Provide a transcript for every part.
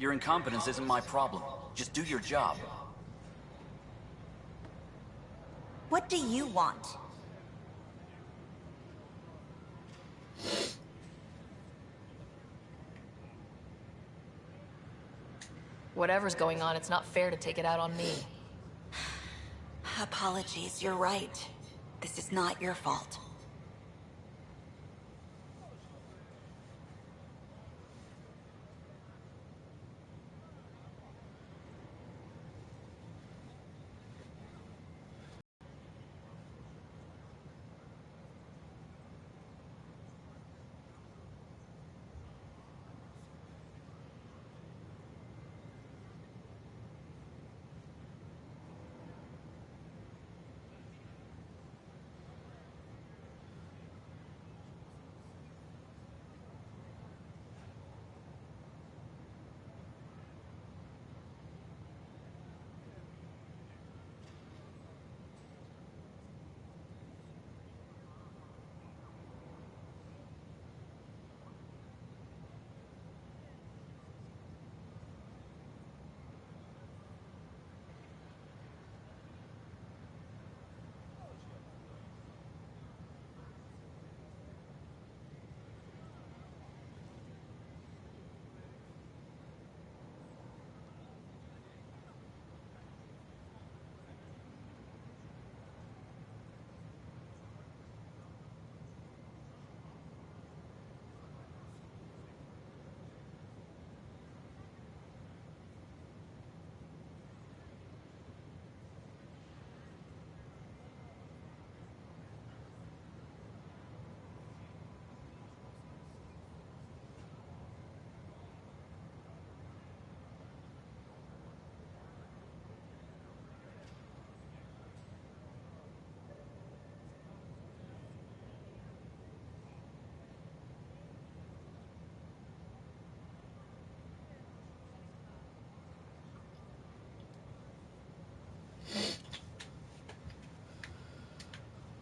Your incompetence isn't my problem. Just do your job. What do you want? Whatever's going on, it's not fair to take it out on me. Apologies, you're right. This is not your fault.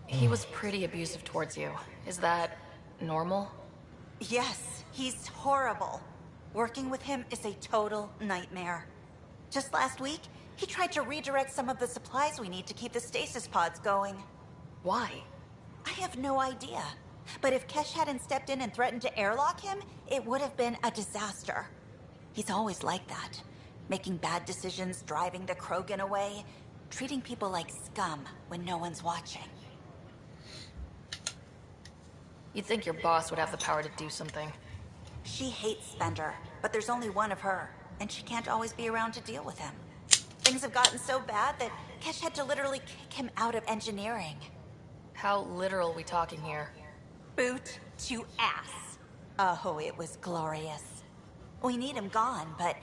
He was pretty abusive towards you. Is that normal? Yes, he's horrible. Working with him is a total nightmare. Just last week, he tried to redirect some of the supplies we need to keep the stasis pods going. Why? I have no idea. But if Kesh hadn't stepped in and threatened to airlock him, it would have been a disaster. He's always like that. Making bad decisions, driving the Krogan away, treating people like scum when no one's watching. You'd think your boss would have the power to do something. She hates Spender, but there's only one of her, and she can't always be around to deal with him. Things have gotten so bad that Kesh had to literally kick him out of engineering. How literal we talking here? Boot to ass. Oh, it was glorious. We need him gone, but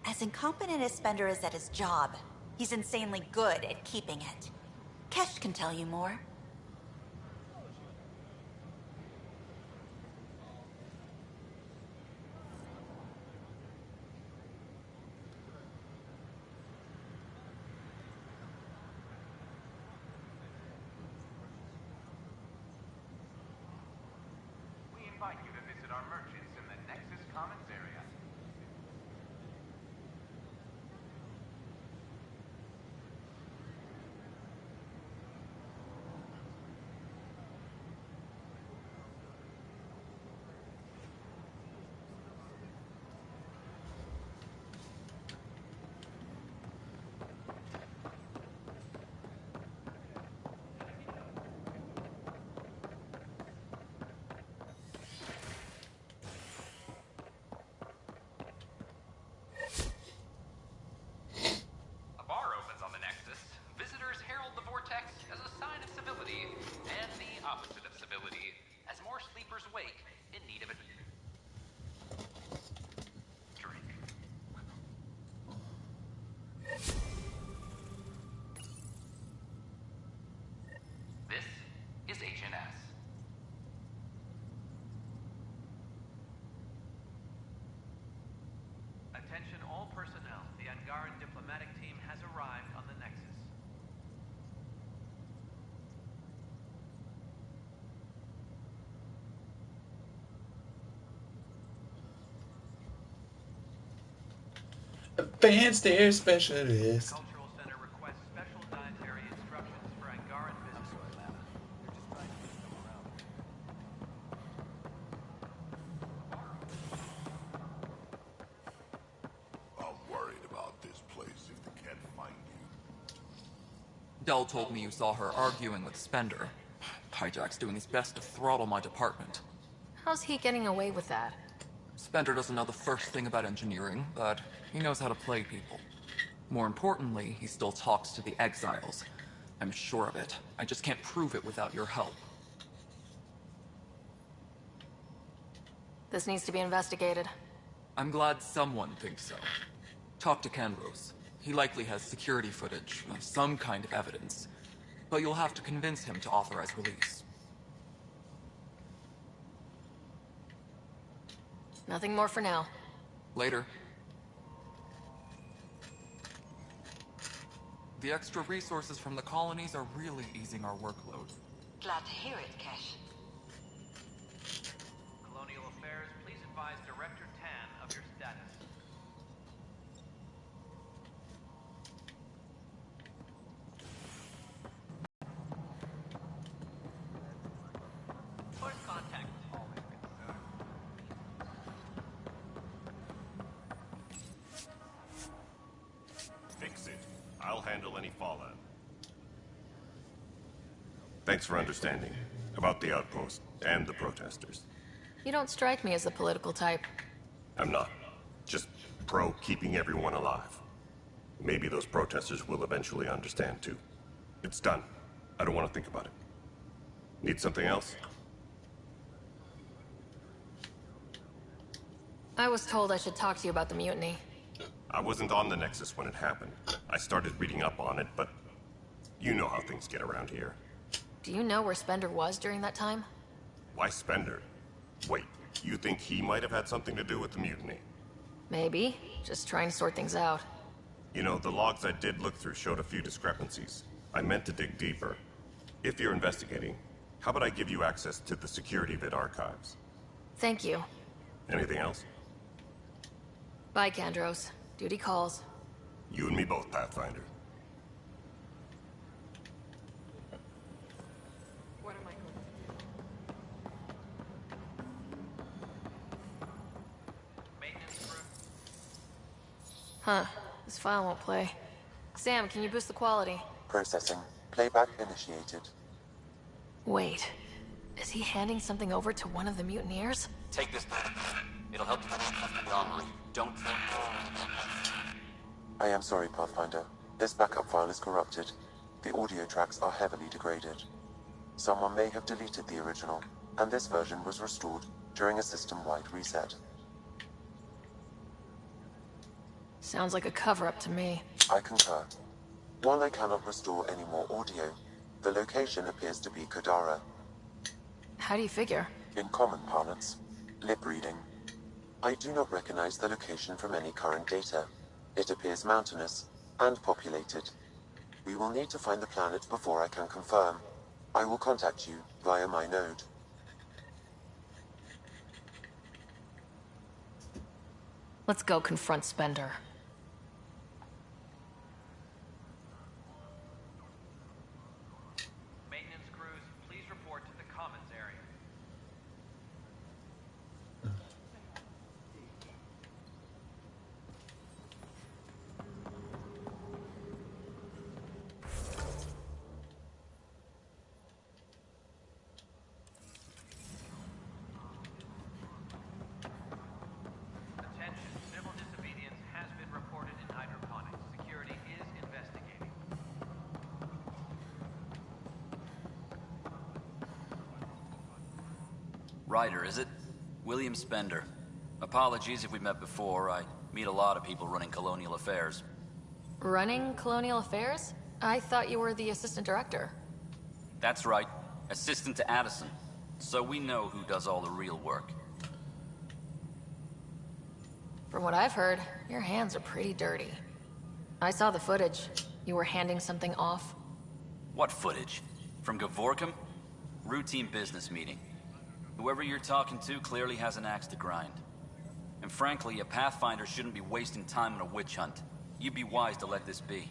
as incompetent as Spender is at his job, he's insanely good at keeping it. Kesh can tell you more. Invite you to visit our merchants in the Nexus Commons area. Attention all personnel. The Angaran diplomatic team has arrived on the Nexus. Advanced air specialist. Cultural Center requests special dietary instructions for Angaran visitors. I'm worried about this place if they can't find you. Dell told me you saw her arguing with Spender. Hijack's doing his best to throttle my department. How's he getting away with that? Spender doesn't know the first thing about engineering, but he knows how to play people. More importantly, he still talks to the exiles. I'm sure of it. I just can't prove it without your help. This needs to be investigated. I'm glad someone thinks so. Talk to Canrose. He likely has security footage, some kind of evidence. But you'll have to convince him to authorize release. Nothing more for now. Later. The extra resources from the colonies are really easing our workload. Glad to hear it, Kesh. Colonial Affairs, please advise Director Tan of your status. First contact. Fix it. I'll handle any fallout. Thanks for understanding. About the outpost and the protesters. You don't strike me as the political type. I'm not. Just pro keeping everyone alive. Maybe those protesters will eventually understand too. It's done. I don't want to think about it. Need something else? I was told I should talk to you about the mutiny. I wasn't on the Nexus when it happened. I started reading up on it, but you know how things get around here. Do you know where Spender was during that time? Why Spender? Wait, you think he might have had something to do with the mutiny? Maybe. Just trying to sort things out. You know, the logs I did look through showed a few discrepancies. I meant to dig deeper. If you're investigating, how about I give you access to the security vid archives? Thank you. Anything else? Bye, Kandros. Duty calls. You and me both, Pathfinder. Maintenance crew. Huh. This file won't play. Sam, can you boost the quality? Processing. Playback initiated. Wait. Is he handing something over to one of the mutineers? Take this. It'll help you on. Don't. I am sorry, Pathfinder. This backup file is corrupted. The audio tracks are heavily degraded. Someone may have deleted the original, and this version was restored during a system-wide reset. Sounds like a cover-up to me. I concur. While I cannot restore any more audio, the location appears to be Kodara. How do you figure? In common parlance, lip reading. I do not recognize the location from any current data. It appears mountainous and populated. We will need to find the planet before I can confirm. I will contact you via my node. Let's go confront Spender. Maintenance crews, please report to the commons area. Attention, civil disobedience has been reported in hydroponics. Security is investigating. Ryder, is it? William Spender. Apologies if we met before. I meet a lot of people running Colonial Affairs. Running Colonial Affairs? I thought you were the assistant director. That's right. Assistant to Addison. So we know who does all the real work. From what I've heard, your hands are pretty dirty. I saw the footage. You were handing something off. What footage? From Gavorkum? Routine business meeting. Whoever you're talking to clearly has an axe to grind. And frankly, a Pathfinder shouldn't be wasting time on a witch hunt. You'd be wise to let this be.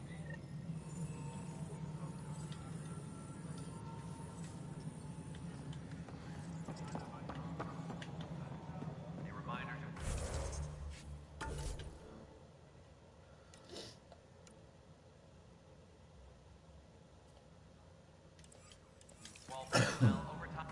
A reminder to... While personnel over time...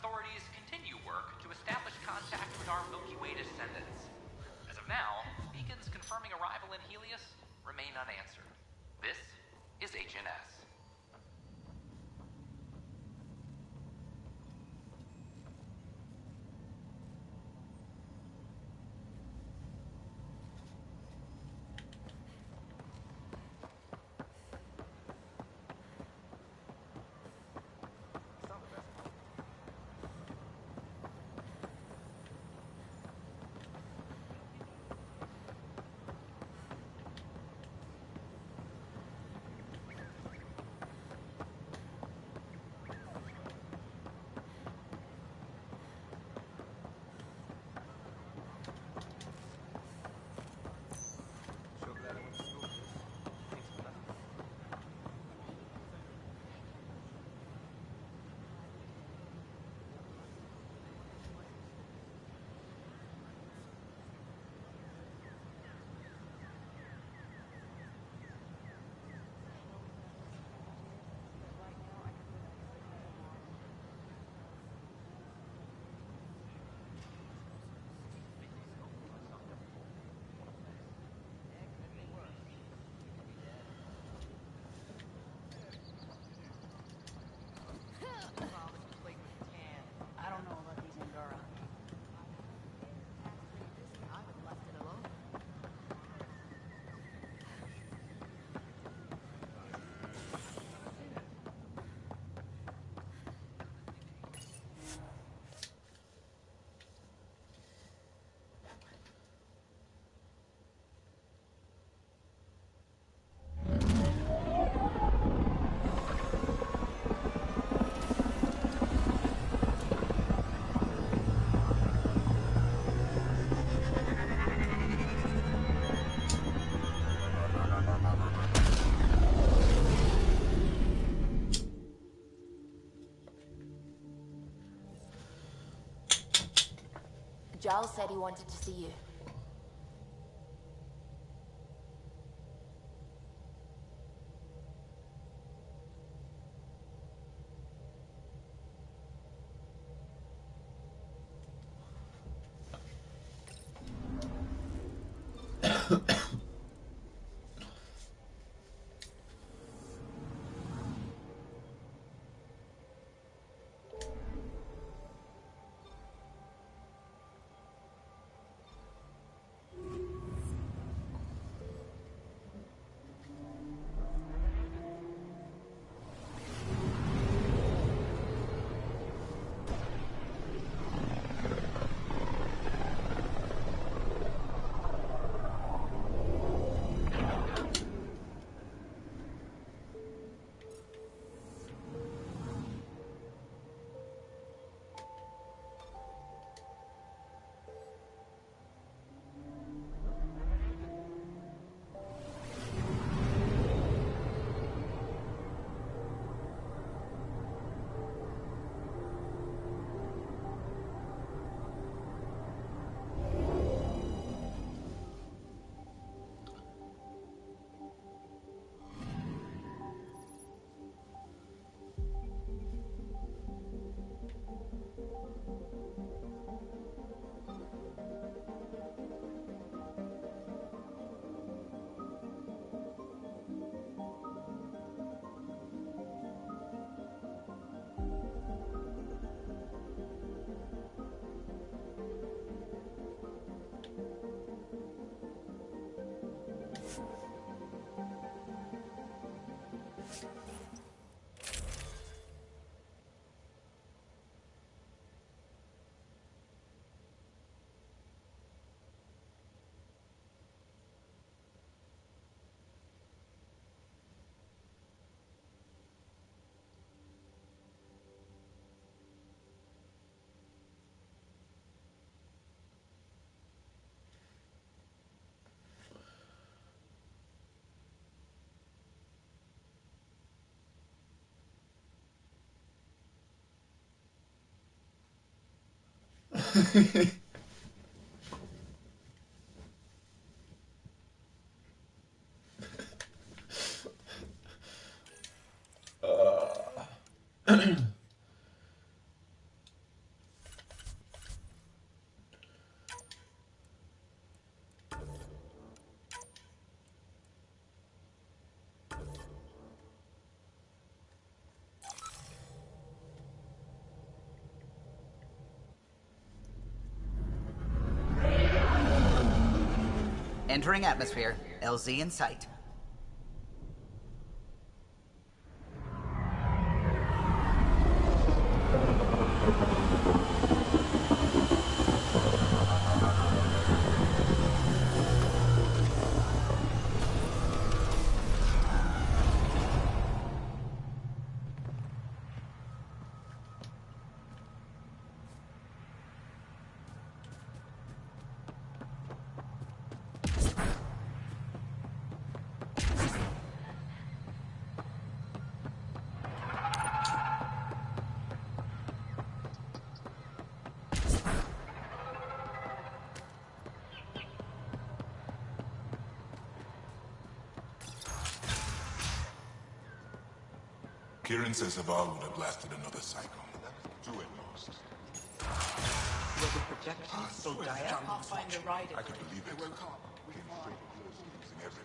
Authorities continue work to establish contact with our Milky Way descendants. As of now, beacons confirming arrival in Helios remain unanswered. This is HNS. I don't know about these Angara. Giles said he wanted to see you. Entering atmosphere. LZ in sight. Kieran says Haval would have blasted another cycle. Two at most. Were the projections so dire? Pathfinder Ryder. I could believe it. Came so close to losing everything.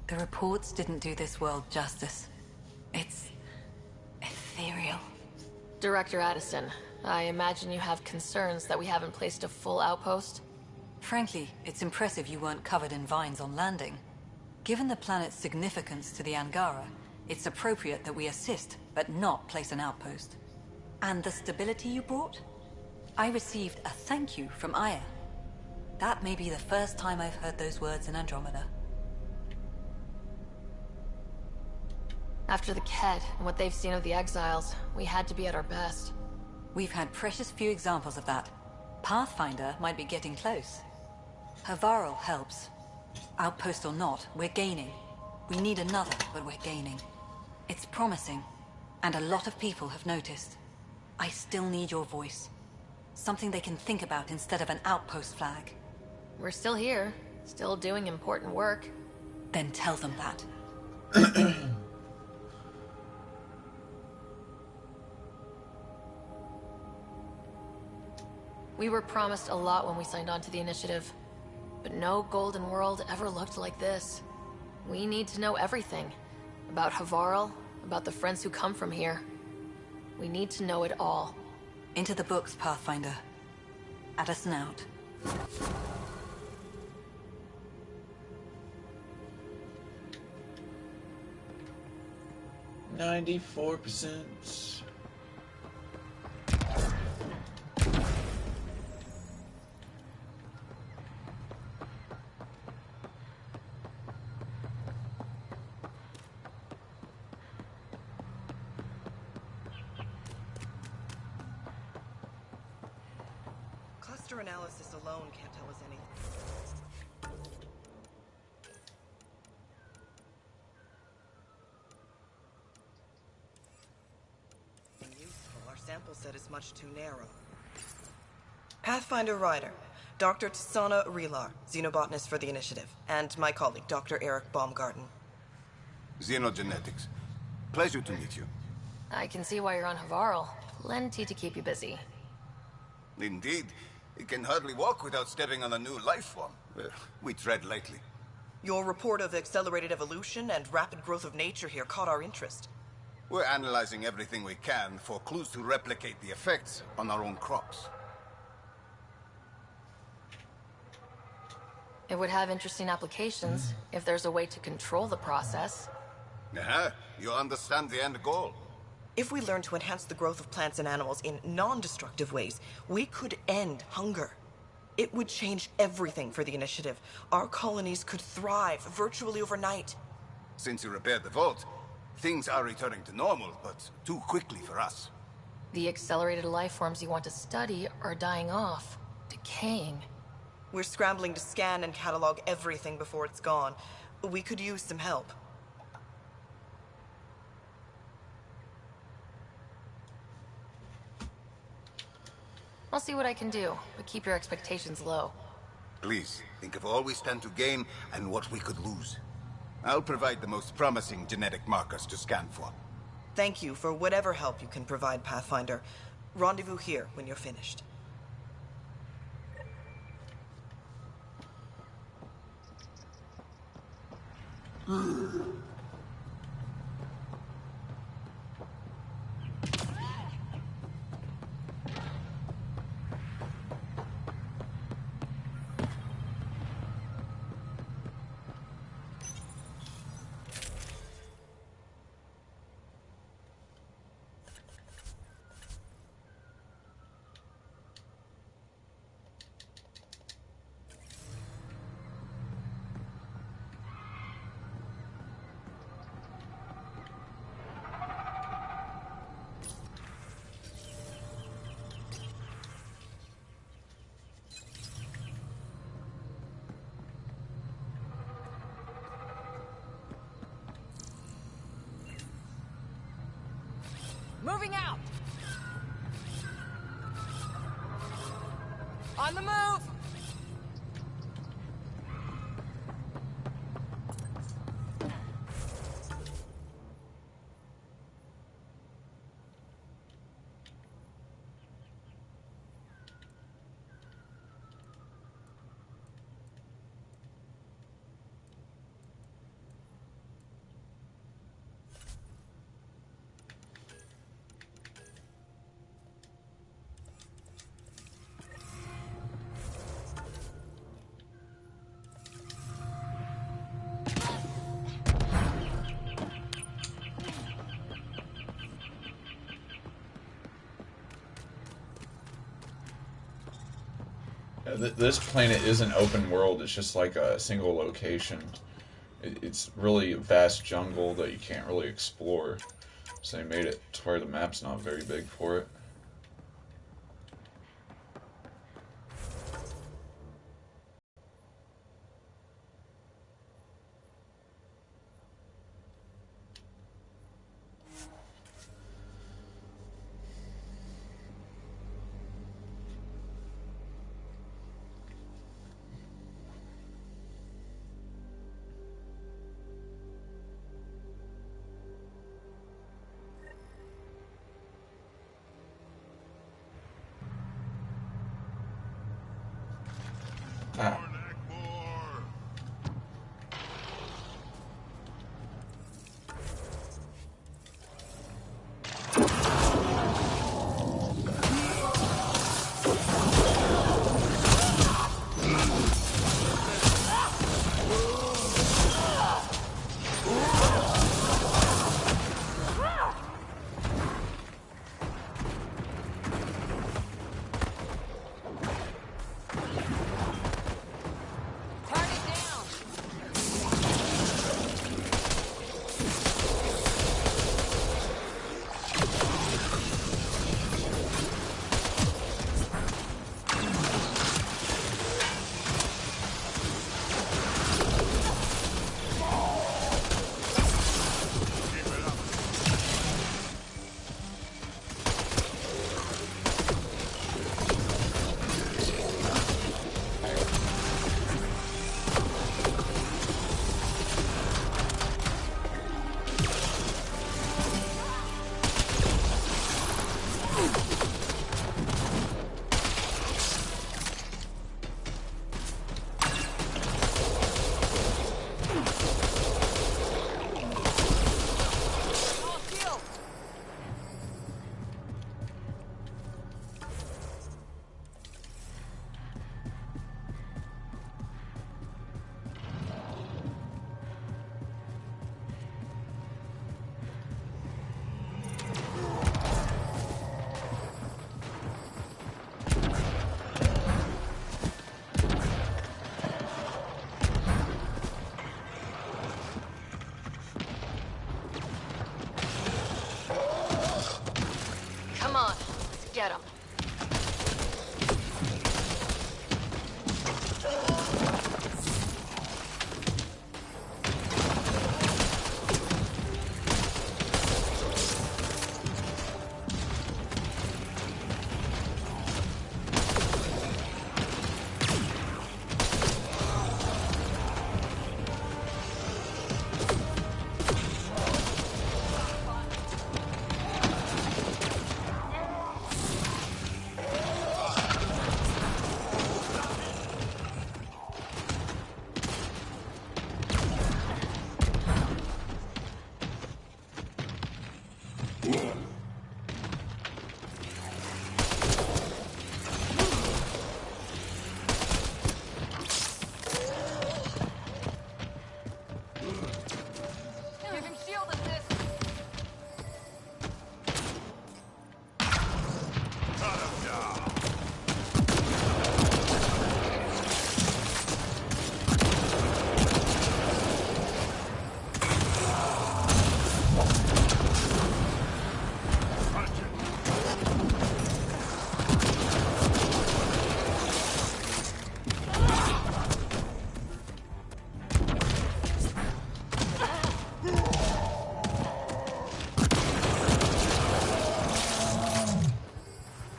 The reports didn't do this world justice. It's ethereal. Director Addison, I imagine you have concerns that we haven't placed a full outpost? Frankly, it's impressive you weren't covered in vines on landing. Given the planet's significance to the Angara, it's appropriate that we assist, but not place an outpost. And the stability you brought? I received a thank you from Aya. That may be the first time I've heard those words in Andromeda. After the Ked and what they've seen of the exiles, we had to be at our best. We've had precious few examples of that. Pathfinder might be getting close. Havarl helps. Outpost or not, we're gaining. We need another, but we're gaining. It's promising, and a lot of people have noticed. I still need your voice. Something they can think about instead of an outpost flag. We're still here, still doing important work. Then tell them that. We were promised a lot when we signed on to the initiative, but no Golden World ever looked like this. We need to know everything. About Havarl, about the friends who come from here. We need to know it all. Into the books, Pathfinder. Addison out. $94%. Cluster analysis alone can't tell us anything. Useful. Our sample set is much too narrow. Pathfinder Ryder, Dr. Tsana Relar, xenobotanist for the initiative, and my colleague, Dr. Eric Baumgarten. Xenogenetics. Pleasure to meet you. I can see why you're on Havarl. Plenty to keep you busy. Indeed. You can hardly walk without stepping on a new life form. We tread lightly. Your report of accelerated evolution and rapid growth of nature here caught our interest. We're analyzing everything we can for clues to replicate the effects on our own crops. It would have interesting applications if there's a way to control the process. You understand the end goal. If we learn to enhance the growth of plants and animals in non-destructive ways, we could end hunger. It would change everything for the initiative. Our colonies could thrive virtually overnight. Since you repaired the vault, things are returning to normal, but too quickly for us. The accelerated life forms you want to study are dying off, decaying. We're scrambling to scan and catalog everything before it's gone. We could use some help. I'll see what I can do, but keep your expectations low. Please, think of all we stand to gain and what we could lose. I'll provide the most promising genetic markers to scan for. Thank you for whatever help you can provide, Pathfinder. Rendezvous here when you're finished. Moving out! On the move! This planet isn't open world, it's just like a single location. It's really a vast jungle that you can't really explore. So they made it to where the map's not very big for it. get him.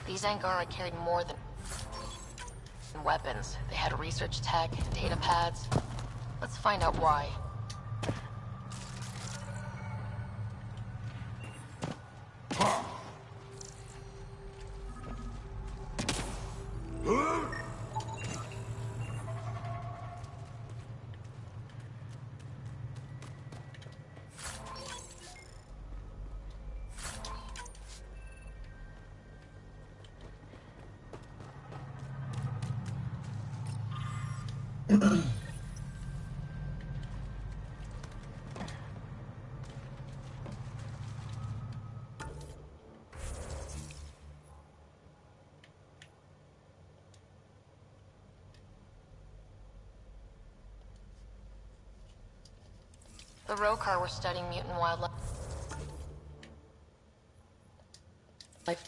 These Angara carried more than weapons. They had research tech, data pads. Let's find out why. The Rokar were studying mutant wildlife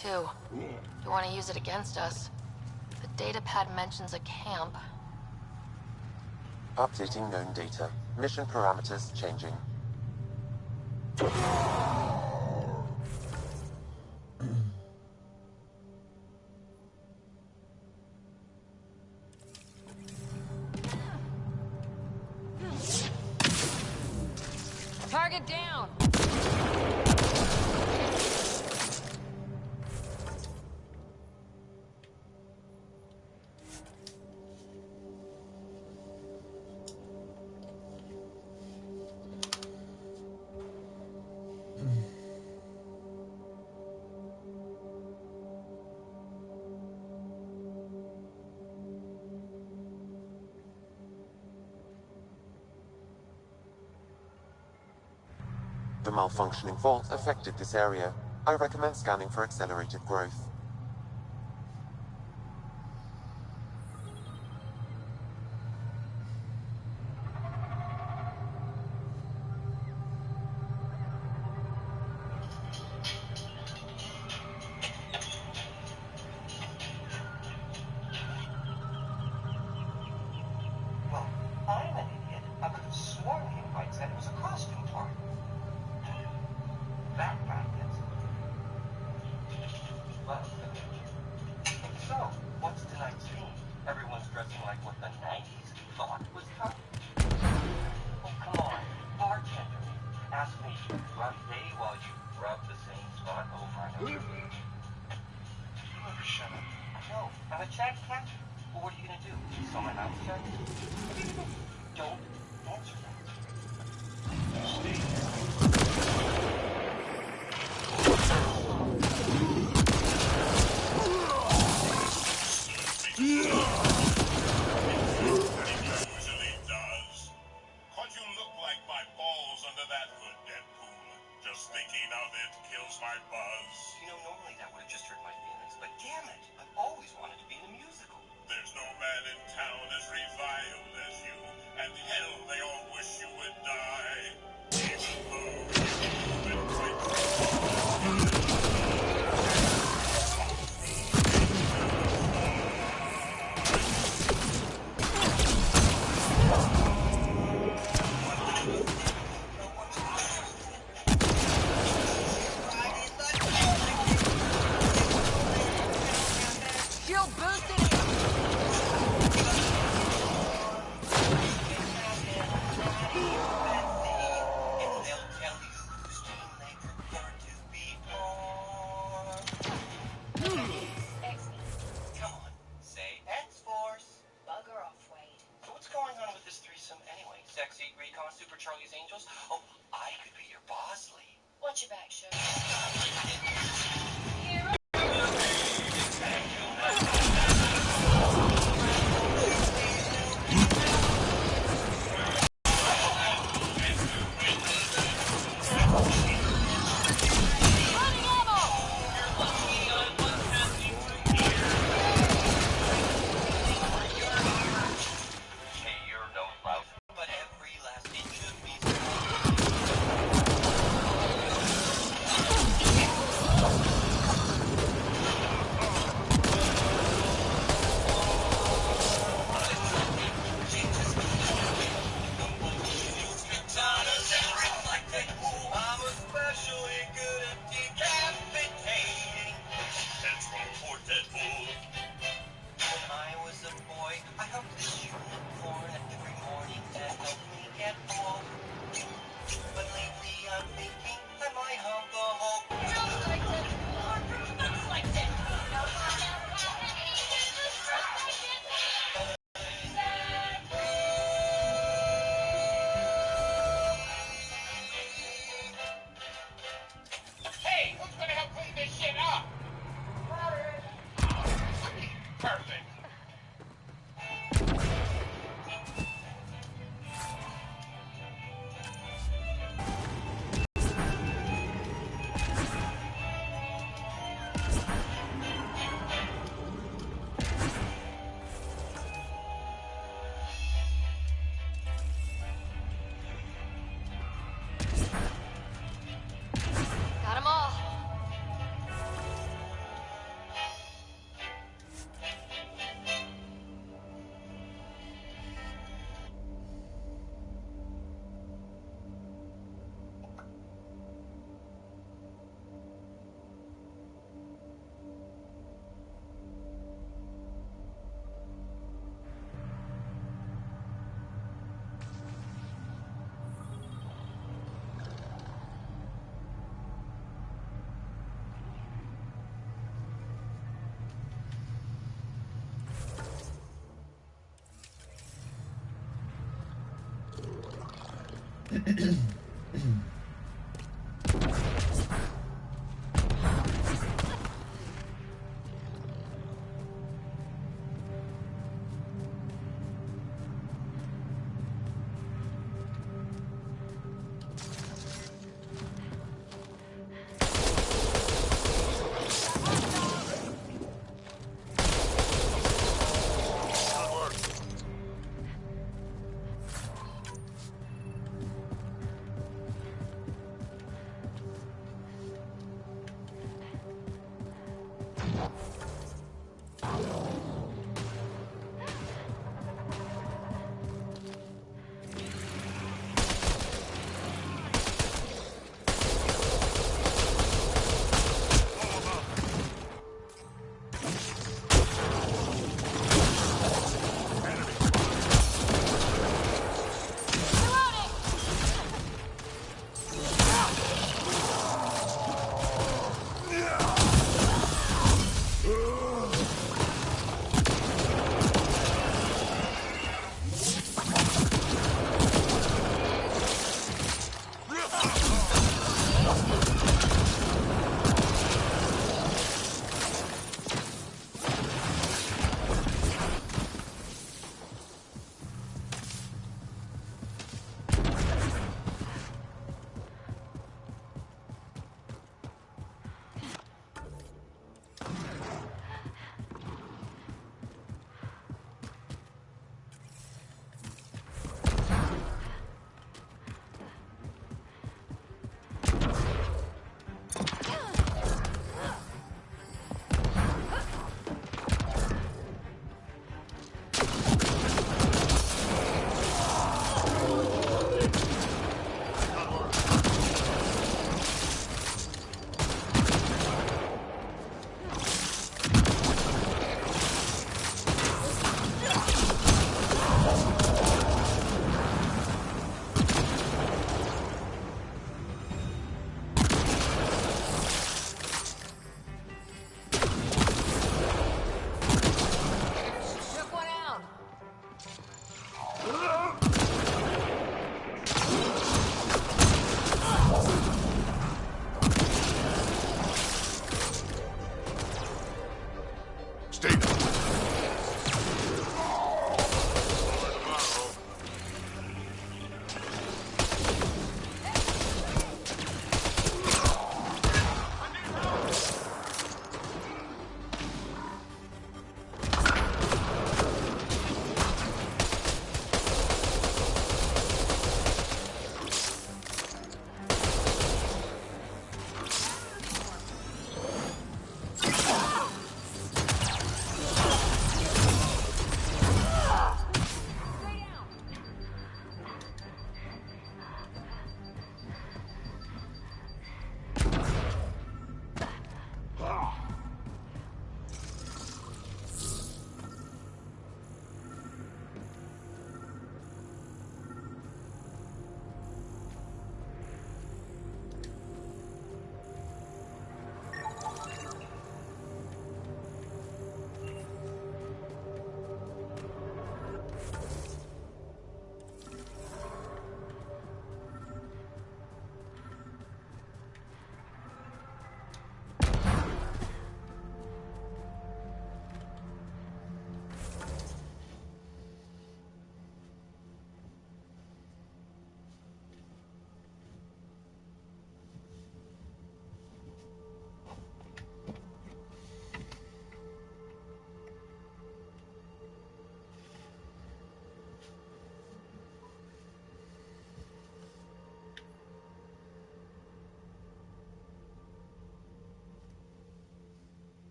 too. You want to use it against us? The data pad mentions a camp. Updating known data. Mission parameters changing. Target down! The malfunctioning vault affected this area. I recommend scanning for accelerated growth. Well, I'm an idiot. I could have sworn the invite said it was a costume party. That practice. Well, so, what's tonight's theme? Everyone's dressing like what the 90s thought was tough. Oh, come on. Bartender. Ask me, rub day while you rub the same spot over and over. You ever shut up? No, I'm a chatty catcher. Well, what are you gonna do? Sew my mouth shut? Don't answer that. Stay Usually does. What you look like my balls under that hood, Deadpool. Just thinking of it kills my buzz. You know, normally that would have just hurt my feelings, but damn it, I've always wanted to be in a musical. There's no man in town as reviled as you, and hell, they all wish you would die. Even though you've been quite Watch your back, sugar. Hey, who's gonna help clean this shit up? Perfect. Got 'em all.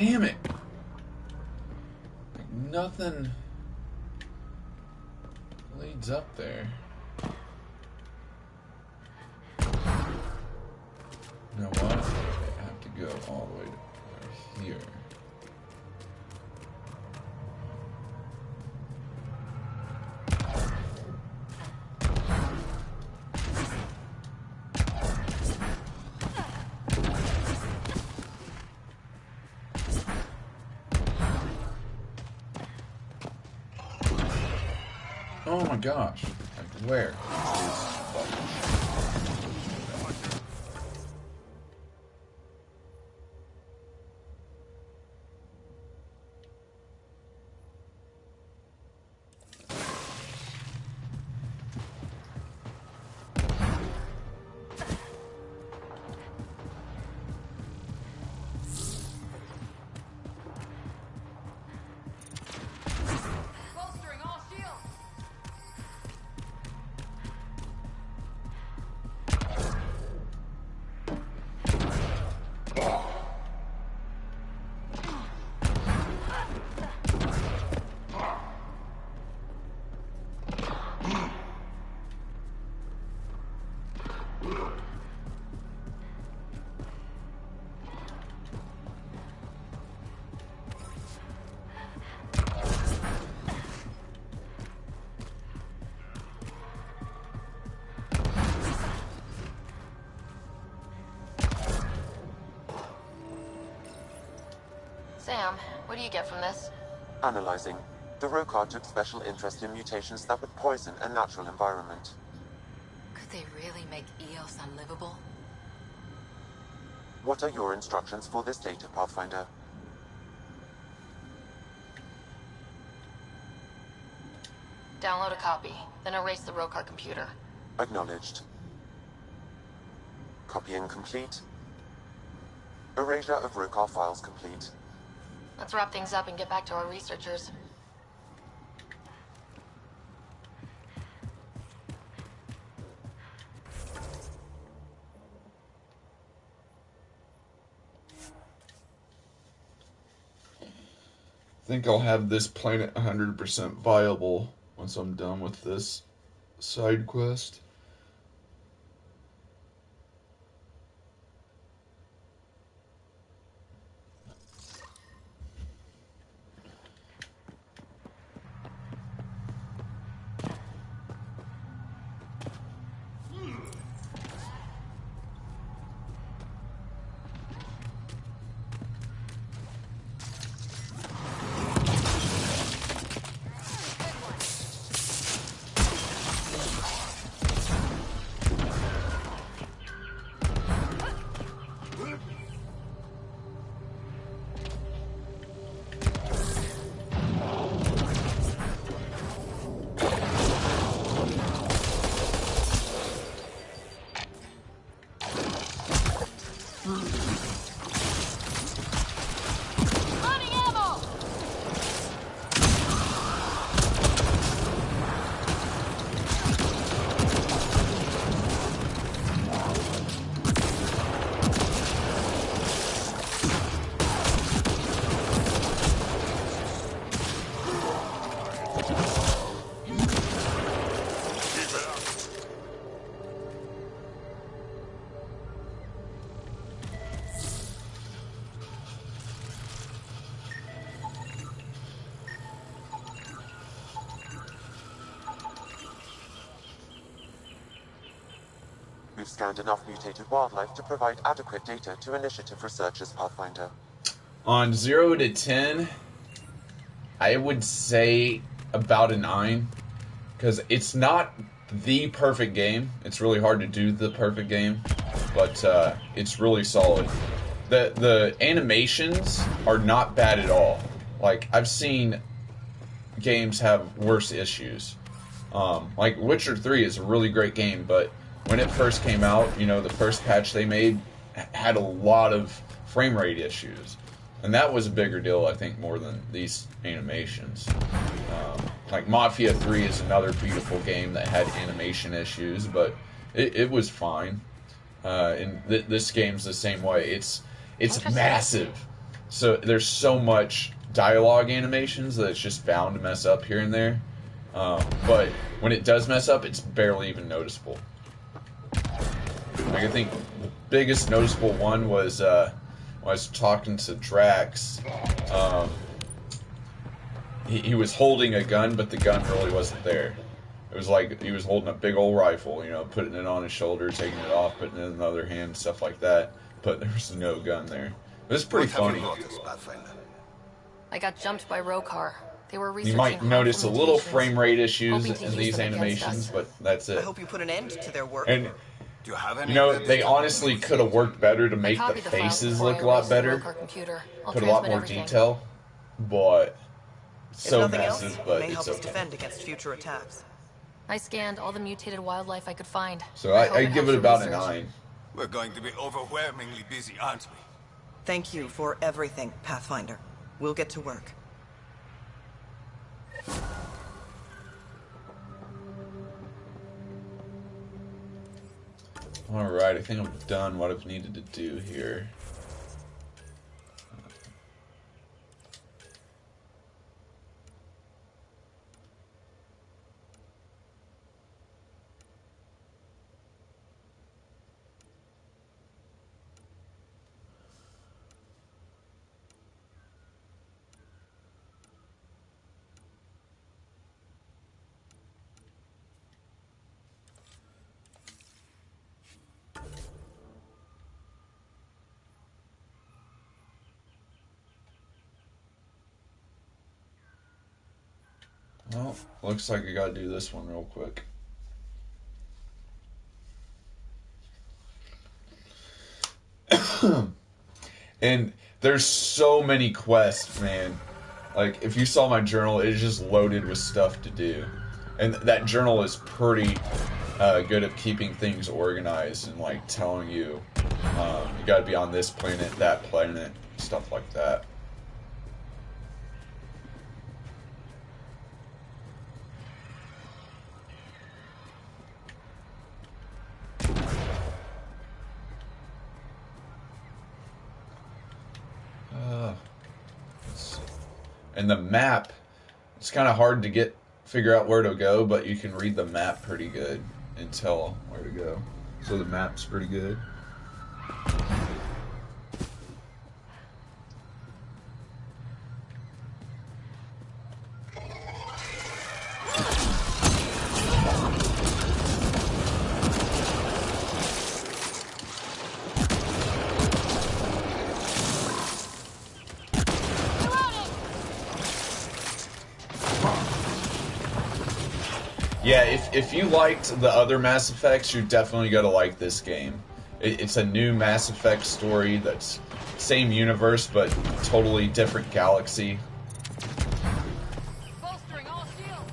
Damn it. Like, nothing leads up there. You know what? I have to go all the way to here. Oh my gosh. Like, where is fucking Bolstering all shields. Sam, what do you get from this? Analyzing. The Rokar took special interest in mutations that would poison a natural environment. Could they really make Eos unlivable? What are your instructions for this data, Pathfinder? Download a copy, then erase the Rokar computer. Acknowledged. Copying complete. Erasure of Rokar files complete. Let's wrap things up and get back to our researchers. I think I'll have this planet 100% viable once I'm done with this side quest. We've scanned enough mutated wildlife to provide adequate data to initiative researchers, Pathfinder. On 0 to 10, I would say about a 9. Because it's not the perfect game. It's really hard to do the perfect game. But it's really solid. The animations are not bad at all. Like, I've seen games have worse issues. Like, Witcher 3 is a really great game, but when it first came out, you know, the first patch they made had a lot of frame rate issues. And that was a bigger deal, I think, more than these animations. Like, Mafia 3 is another beautiful game that had animation issues, but it was fine. And this game's the same way. It's massive. So there's so much dialogue animations that it's just bound to mess up here and there. But when it does mess up, it's barely even noticeable. Like, I think the biggest noticeable one was when I was talking to Drax. He was holding a gun, but the gun really wasn't there. It was like he was holding a big old rifle, you know, putting it on his shoulder, taking it off, putting it in the other hand, stuff like that. But there was no gun there. It was pretty funny. I got jumped by Rokar. They were You researching might notice a little mutations, frame rate issues hoping to in use these them against animations, us. but that's I it. hope you put an end to their work. And you know, they honestly could have worked better to make the copied the files faces before look I a lot erased the better, Rokar computer. I'll put a lot transmit more everything. detail, but If so nothing massive, else, it but may it's help us okay. defend against future attacks. I scanned all the mutated wildlife I could find. So I hope I give helps it your about a research. 9. We're going to be overwhelmingly busy, aren't we? Thank you for everything, Pathfinder. We'll get to work. Alright, I think I'm done what I've needed to do here. Well, looks like I gotta do this one real quick. And there's so many quests, man. Like, if you saw my journal, it is just loaded with stuff to do. And that journal is pretty good at keeping things organized and, like, telling you, you gotta be on this planet, that planet, stuff like that. And the map, it's kind of hard to figure out where to go, but you can read the map pretty good and tell where to go. So the map's pretty good. Yeah, if you liked the other Mass Effects, you're definitely going to like this game. It's a new Mass Effect story that's same universe, but totally different galaxy. Bolstering all shields.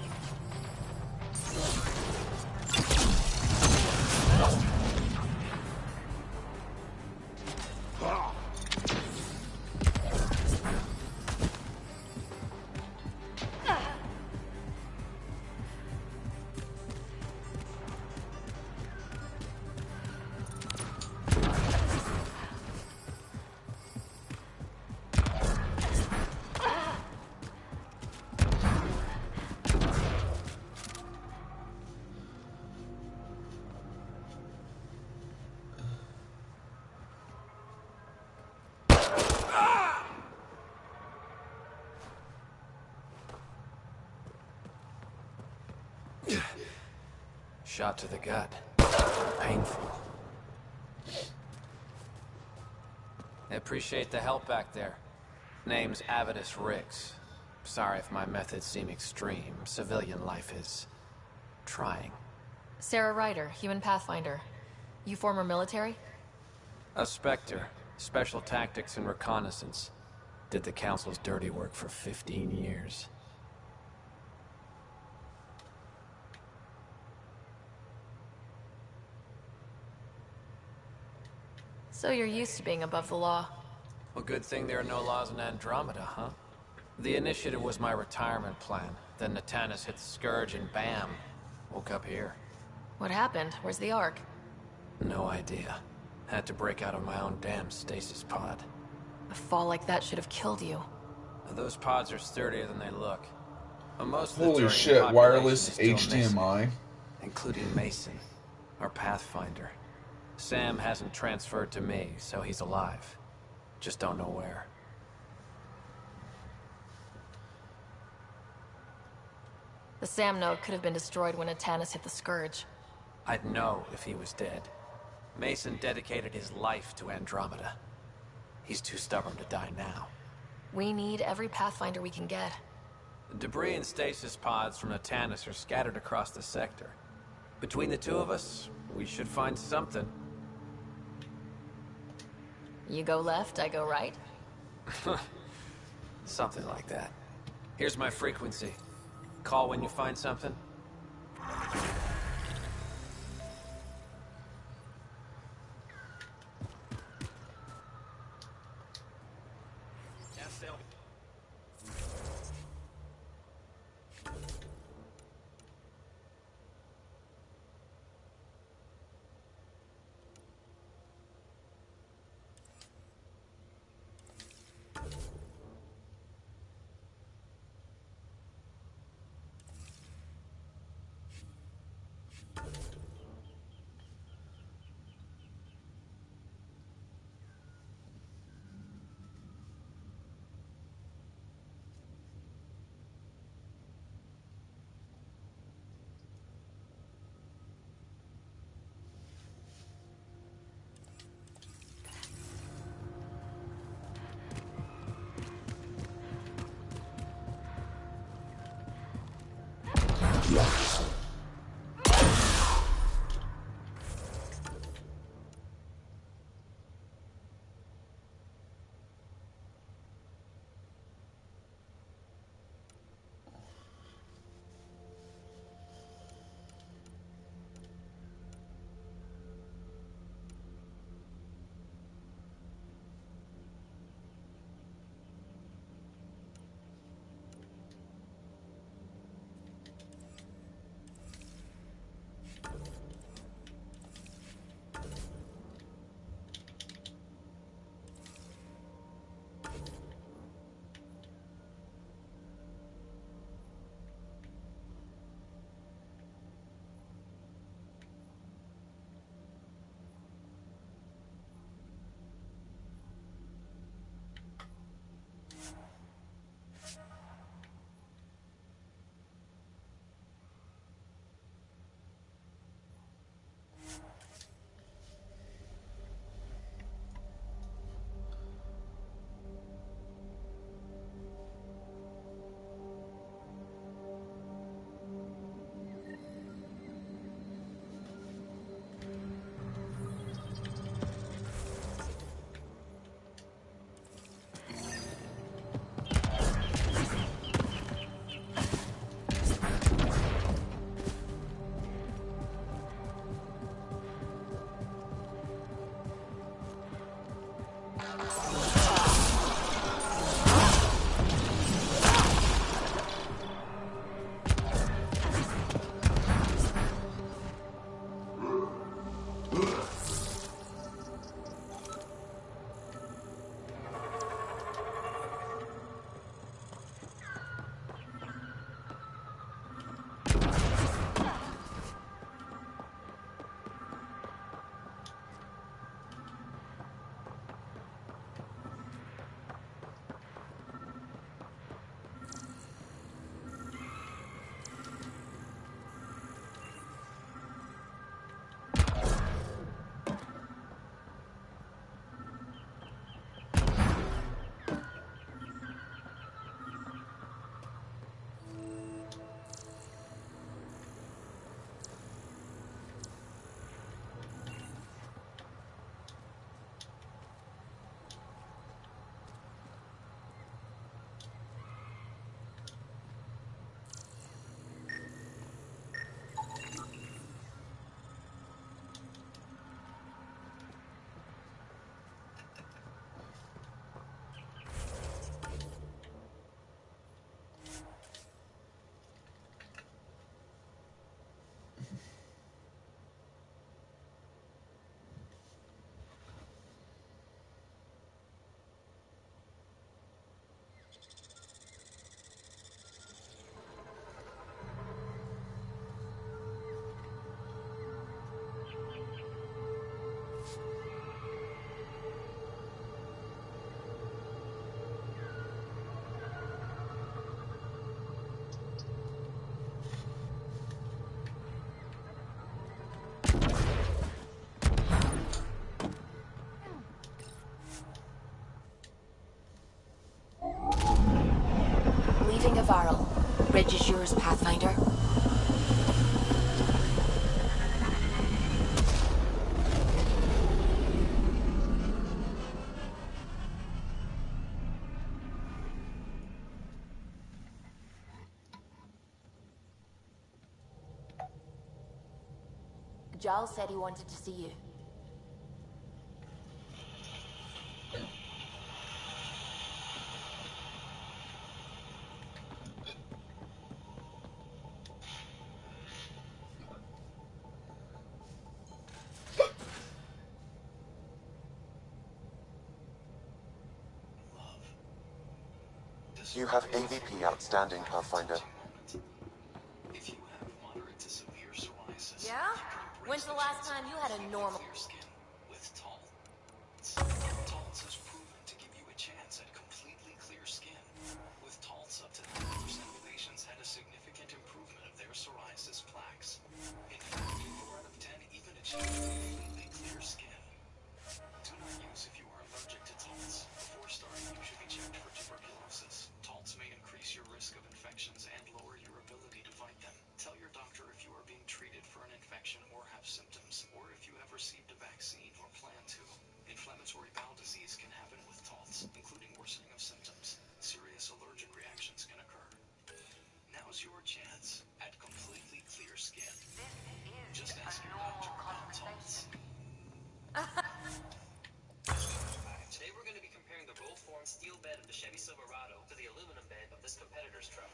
Shot to the gut. Painful. I appreciate the help back there. Name's Avidus Rix. Sorry if my methods seem extreme. Civilian life is trying. Sara Ryder, human pathfinder. You former military? A Spectre. Special tactics and reconnaissance. Did the Council's dirty work for 15 years. So you're used to being above the law. Well, good thing there are no laws in Andromeda, huh? The initiative was my retirement plan. Then Natanis hit the Scourge and bam! Woke up here. What happened? Where's the Ark? No idea. Had to break out of my own damn stasis pod. A fall like that should have killed you. Those pods are sturdier than they look. But most of the Holy Turian shit, population wireless is still HDMI. missing, including Mason, our Pathfinder. Sam hasn't transferred to me, so he's alive. Just don't know where. The Sam node could have been destroyed when Atanis hit the Scourge. I'd know if he was dead. Mason dedicated his life to Andromeda. He's too stubborn to die now. We need every Pathfinder we can get. The debris and stasis pods from Atanis are scattered across the sector. Between the two of us, we should find something. You go left, I go right? Something like that. Here's my frequency. Call when you find something. stage is yours, Pathfinder. Giles said he wanted to see you. You have AVP outstanding, Pathfinder. Yeah? When's the last time you had a normal... Taltz has proven to give you a chance at completely clear skin. With Taltz, up to 90% of patients had a significant improvement of their psoriasis plaques. In fact, 4 out of 10 even achieved completely clear skin. Do not use if you are allergic to Taltz. Before starting, you should be checked for tuberculosis. Taltz may increase your risk of infections and lower your ability to fight them. Tell your doctor if you are being treated for an infection or have symptoms, or if you have received a vaccine or plan to. Inflammatory bowel disease can happen with Taltz, including worsening of symptoms. Serious allergic reactions can occur. Now's your chance at completely clear skin. Just ask your doctor about Taltz. Today we're going to be comparing the roll-form steel bed of the Chevy Silverado to the aluminum bed of this competitor's truck.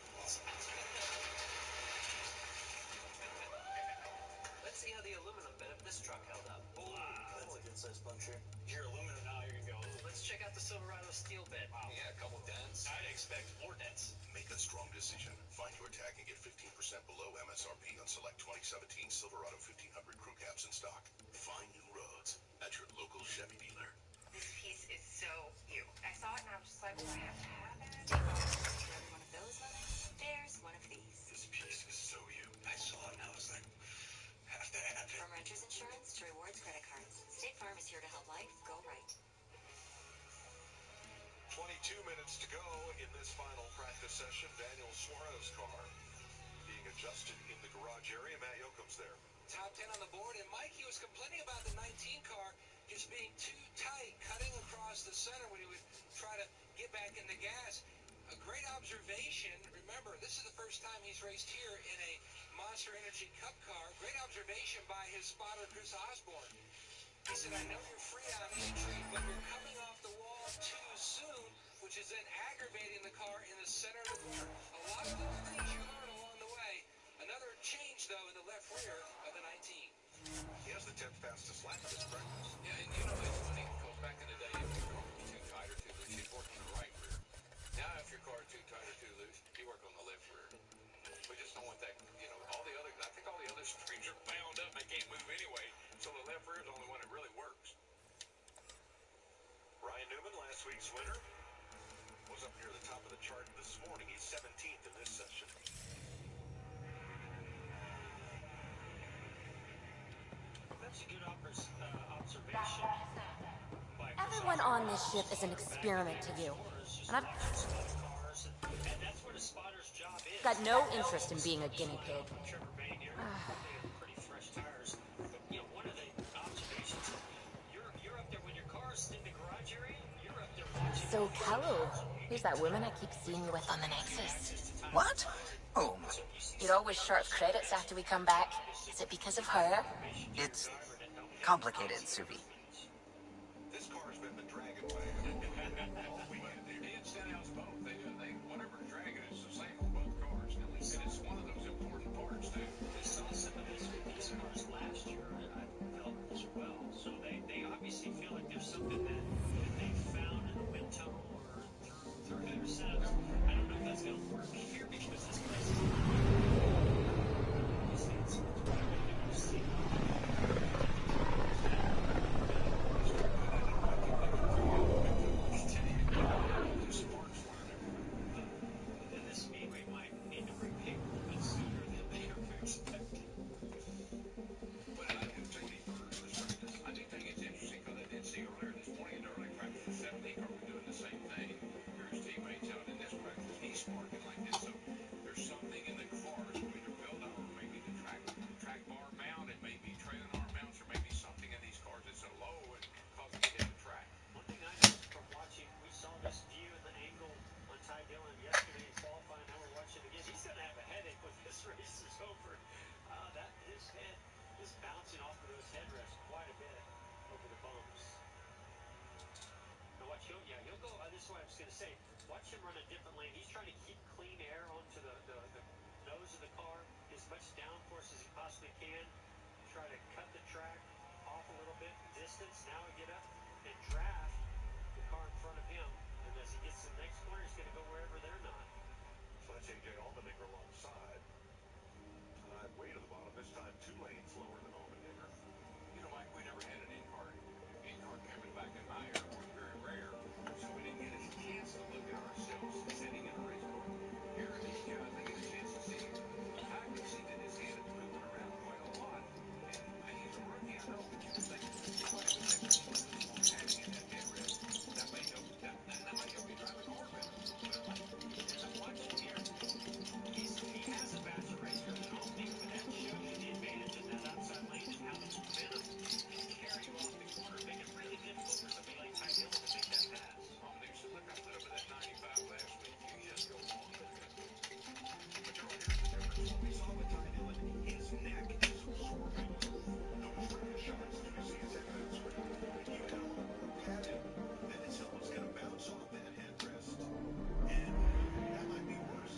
Let's see how the aluminum bed of this truck held up. Ooh, that's a good size puncture. If you're aluminum now, you're going to go, ooh. Let's check out the Silverado steel bed. Wow. Yeah, a couple dents. I'd expect more dents. Make a strong decision. Find your tag and get 15% below MSRP on select 2017 Silverado 1500 crew cabs in stock. Find new roads at your local Chevy dealer. This piece is so cute. I saw it and I was just like, oh, I have to have it. Another one of those moments. There's one of these. This piece is so you. I saw it and I was like, have to have it. From renters insurance to rewards credit cards, State Farm is here to help life go right. 22 minutes to go in this final practice session. Daniel Suarez's car being adjusted in the garage area. Matt Yoakum's there. Top 10 on the board, and Mikey was complaining about the 19 car just being too tight, cutting across the center when he would try to get back in the gas. A great observation. Remember, this is the first time he's raced here in a Monster Energy Cup car. Great observation by his spotter, Chris Osborne. He said, I know you're free on entry, but you're coming off the wall too soon, which is then aggravating the car in the center of the corner. A lot of little things you learn along the way. Another change, though, in the left rear of the 19. He has the 10th fastest lap of his practice. Yeah, and you know, it's funny, because back in the day, if your car was too tight or too loose, you'd work on the right rear. Now, if your car is too tight or too loose, you work on the left rear. We just don't want that, you know, I think all the other springs are bound up and they can't move anyway, so the left rear is the only one that really works. Ryan Newman, last week's winner, was up near the top of the chart this morning. He's 17th in this session. That's a good observation. Everyone on this ship is an experiment to you. And I've got no interest in being a guinea pig. So, Callow, who's that woman I keep seeing you with on the Nexus? What? Oh. You're always short of credits after we come back. Is it because of her? It's complicated, Suvi. This car's been the dragon wagon all weekend. He and Stenhouse both. They whatever dragon is the same on both cars. And it's one of those important parts, too. They saw some of these cars last year, I felt as well. So they obviously feel like there's something that they found in the wind tunnel or through their setups. I don't know if that's going to work here because this place is obviously it's what I really want to see. was going to say, watch him run a different lane. He's trying to keep clean air onto the nose of the car, as much downforce as he possibly can. Try to cut the track off a little bit, distance. Now I get up and draft the car in front of him. And as he gets to the next corner, he's going to go wherever they're not. So that's AJ Allmendinger alongside. Way to the bottom, this time 2 lanes lower than Allmendinger. You know, Mike, we never had an in-car camera back in my era was very rare, so we didn't get a chance to look at ourselves sitting in a race car. Here, at least, they get a chance to see it. In fact, it seemed that his head is moving around quite a lot. And he's a rookie, I know, but you would think somebody with that level of more padding in that headrest, that might help you drive the car better. But as I'm watching here, he has a faster race car than Allmendinger, but that shows you the advantage in that outside lane and how the momentum can carry you off the corner, make it really difficult for somebody like Ty Dillon to make that pass. Allmendinger said, look, I put up with that 95 last week. You just go on. But Charlie, here's the difference. What we saw with Ty Dillon, his neck is swerving. Those radio shots, do you see his head not swerve? You have a little more pad in, then his helmet's going to bounce off that headrest. And that might be worse.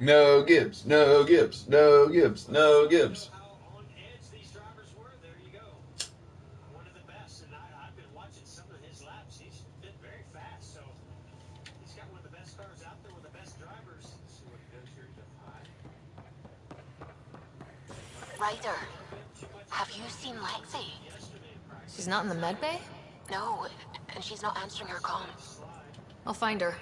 No Gibbs, no Gibbs, no Gibbs, no Gibbs. On edge these drivers were. There you go. One of the best, and I've been watching some of his laps. He's been very fast, so he's got one of the best cars out there with the best drivers. Let's see what he does here. He's up high. Ryder, have you seen Lexi? She's not in the med bay? No, and she's not answering her call. I'll find her.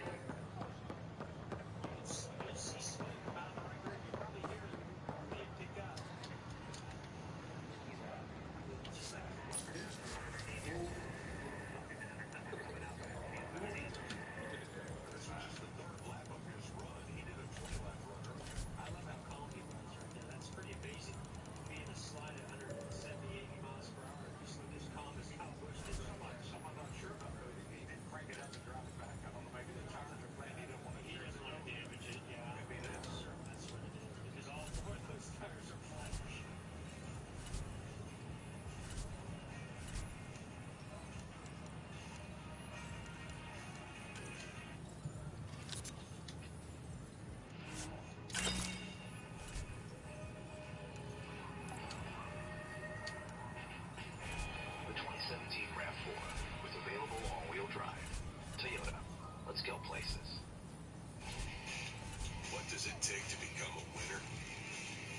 What does it take to become a winner?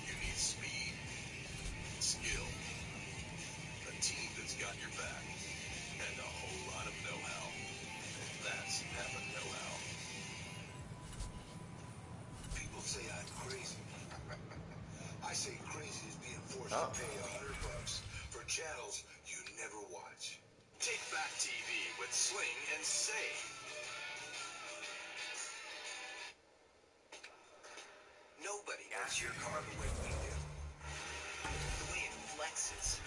You need speed, skill, a team that's got your back, and a whole lot of know-how. That's Peppa know-how. People say I'm crazy. I say crazy is being forced to pay $100 for channels you never watch. Take back TV with Sling and Save. Nobody knows your car the way we do. The way it flexes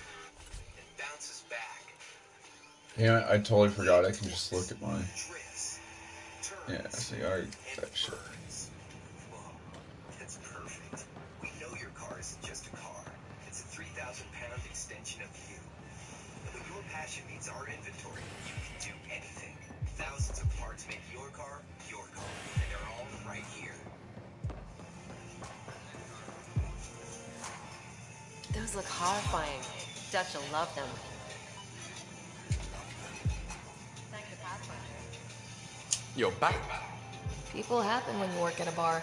and bounces back. Damn it, I totally forgot I can just look at my... Yeah, see, I already... that shit. It's perfect. isn't just a car. It's a 3,000-pound extension of you. And when your passion meets our inventory, you can do anything. Thousands of parts make your car, and they're all right here. Those look horrifying. Dutch will love them. You're back. People happen when you work at a bar.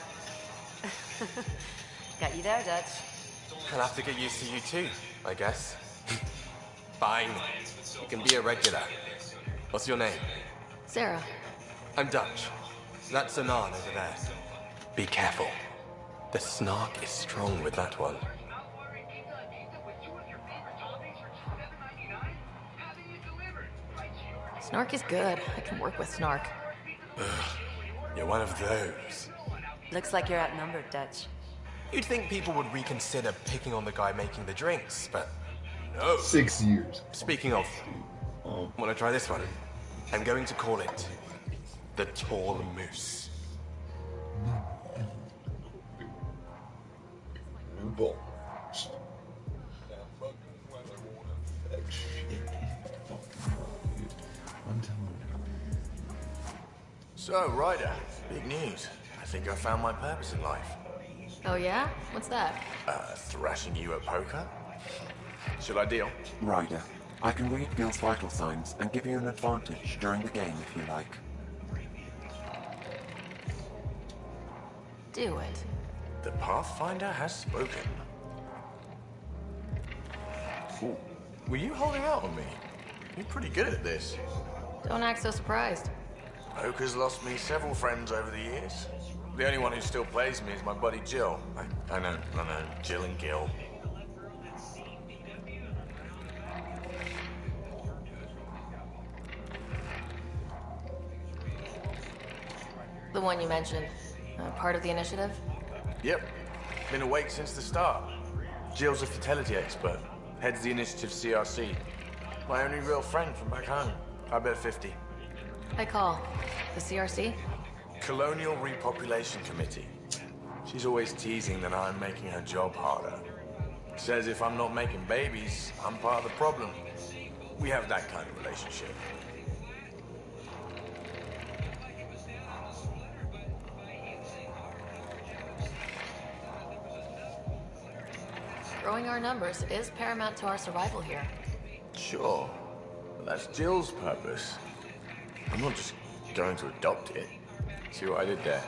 Got you there, Dutch. I'll have to get used to you too, I guess. Fine. You can be a regular. What's your name? Sara. I'm Dutch. That's Anan over there. Be careful. The snark is strong with that one. Snark is good. I can work with Snark. Ugh, you're one of those. Looks like you're outnumbered, Dutch. You'd think people would reconsider picking on the guy making the drinks, but no. 6 years. Speaking of, wanna try this one? I'm going to call it the Tall Moose. Bull. So, Ryder, big news. I think I found my purpose in life. Oh yeah? What's that? Thrashing you at poker? Should I deal? Ryder, I can read Gil's vital signs and give you an advantage during the game if you like. Do it. The Pathfinder has spoken. Ooh. Were you holding out on me? You're pretty good at this. Don't act so surprised. Poker's lost me several friends over the years. The only one who still plays me is my buddy Jill. I know, Jill and Gil. The one you mentioned. Part of the initiative? Yep. Been awake since the start. Jill's a fatality expert. Heads the initiative CRC. My only real friend from back home. I bet 50. I call. The CRC? Colonial Repopulation Committee. She's always teasing that I'm making her job harder. Says if I'm not making babies, I'm part of the problem. We have that kind of relationship. Growing our numbers is paramount to our survival here. Sure. But that's Jill's purpose. I'm not just going to adopt it. See what I did there?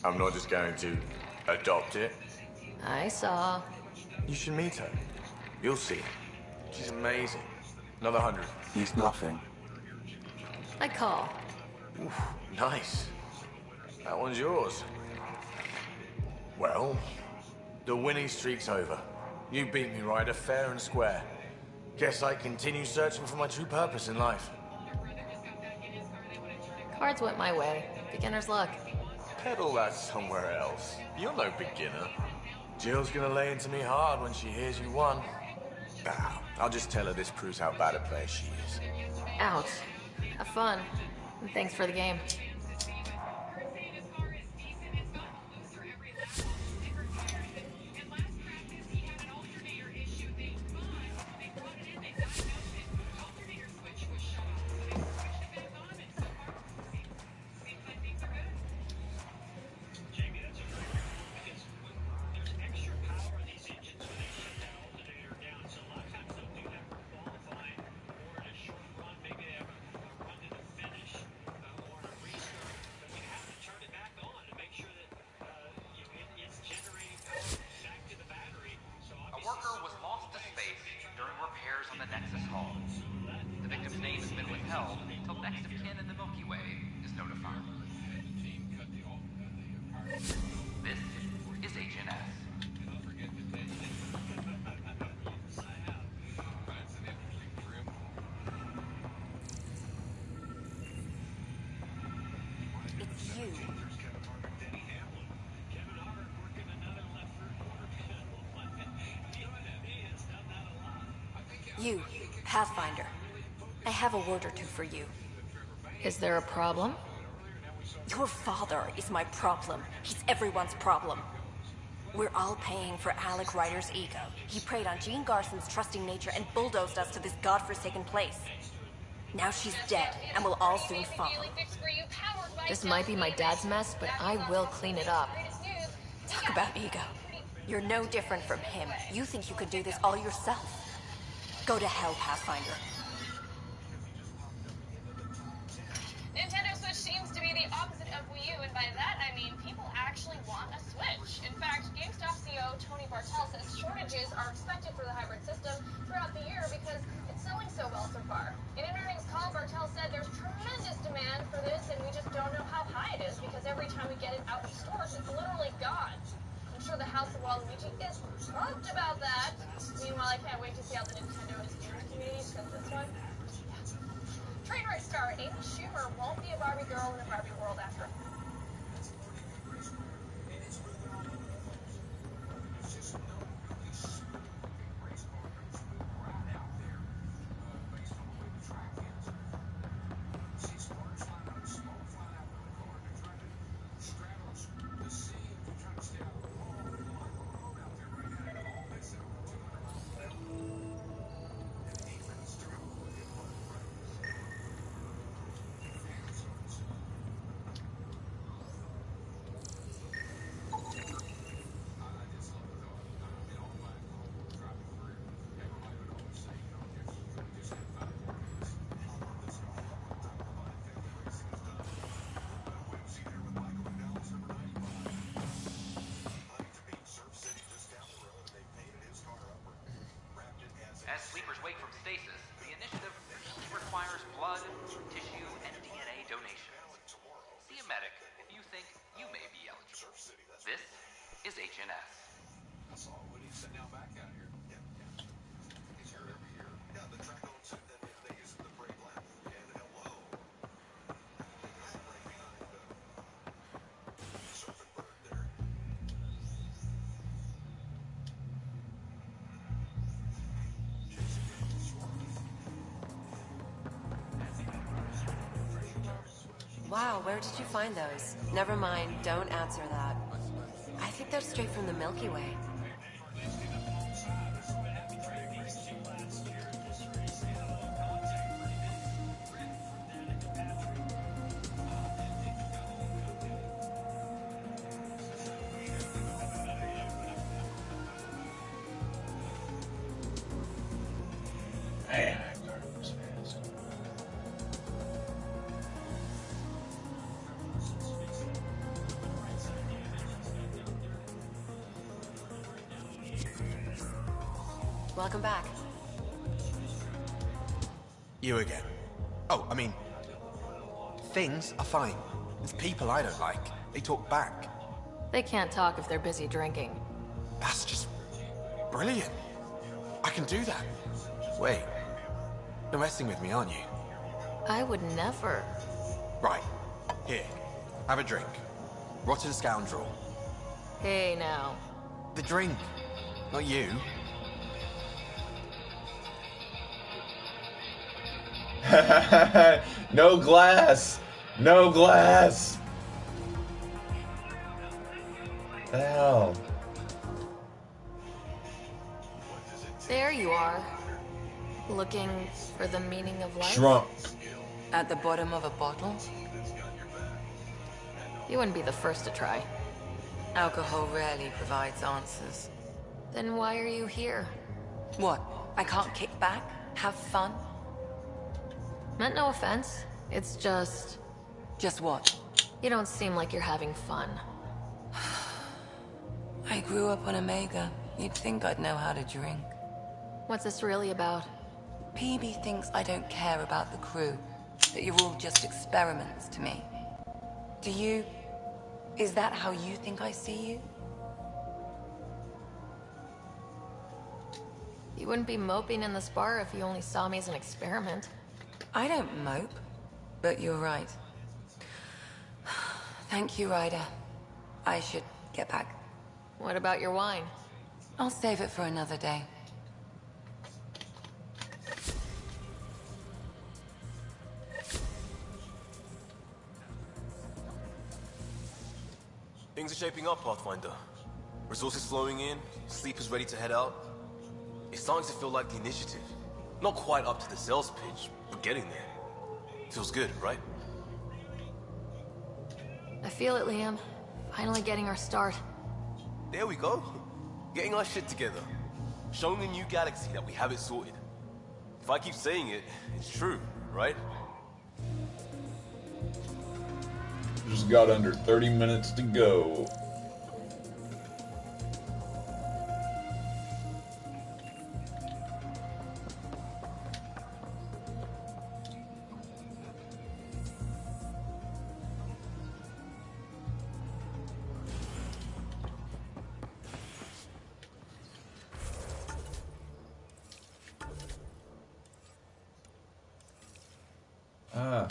I'm not just going to adopt it. I saw. You should meet her. You'll see. She's amazing. Another 100. He's nothing. I call. Oof, nice. That one's yours. Well, the winning streak's over. You beat me, Ryder, fair and square. Guess I continue searching for my true purpose in life. Cards went my way. Beginner's luck. Peddle that somewhere else. You're no beginner. Jill's gonna lay into me hard when she hears you won. Bah, I'll just tell her this proves how bad a player she is. Out. Have fun. And thanks for the game. You, Pathfinder. I have a word or two for you. Is there a problem? Your father is my problem. He's everyone's problem. We're all paying for Alec Ryder's ego. He preyed on Jean Garson's trusting nature and bulldozed us to this godforsaken place. Now she's dead, and we'll all soon follow. This might be my dad's mess, but I will clean it up. Talk about ego. You're no different from him. You think you could do this all yourself. Go to hell, Pathfinder. Nintendo Switch seems to be the opposite of Wii U, and by that I mean people actually want a Switch. In fact, GameStop CEO Tony Bartel says shortages are expected for the hybrid system throughout the year because it's selling so well so far. In an earnings call, Bartel said there's tremendous demand for this, and we just don't know how high it is because every time we get it out of stores, it's literally gone. I'm sure the House of Waluigi is pumped about that. Meanwhile, I can't wait to see how the Nintendo Engineering Community spins this one. Trainwreck star Amy Schumer won't be a Barbie girl in a Barbie world after all. As sleepers wake from stasis, the initiative requires blood, tissue, and DNA donations. See a medic if you think you may be eligible. This is HNS. I saw Woody sitting out back out here. Yeah. He's here every year. Yeah, the track owns it, and they use it in the parade lap. And hello. That's right behind Surfing Bird there. Wow, where did you find those? Never mind, don't answer that. I think they're straight from the Milky Way. Man. Welcome back. You again. Oh, I mean, things are fine. It's people I don't like. They talk back. They can't talk if they're busy drinking. That's just brilliant. I can do that. Wait, you're messing with me, aren't you? I would never. Right. Here, have a drink. Rotten scoundrel. Hey, now. The drink, not you. No glass! No glass! The hell? There you are. Looking for the meaning of life? Drunk. At the bottom of a bottle? You wouldn't be the first to try. Alcohol rarely provides answers. Then why are you here? What? I can't kick back? Have fun? Meant no offense. It's just... Just what? You don't seem like you're having fun. I grew up on Omega. You'd think I'd know how to drink. What's this really about? PB thinks I don't care about the crew. That you're all just experiments to me. Do you... Is that how you think I see you? You wouldn't be moping in this bar if you only saw me as an experiment. I don't mope, but you're right. Thank you, Ryder. I should get back. What about your wine? I'll save it for another day. Things are shaping up, Pathfinder. Resources flowing in, sleepers ready to head out. It's starting to feel like the initiative. Not quite up to the sales pitch, but getting there. Feels good, right? I feel it, Liam. Finally getting our start. There we go. Getting our shit together. Showing the new galaxy that we have it sorted. If I keep saying it, it's true, right? Just got under 30 minutes to go. Ah.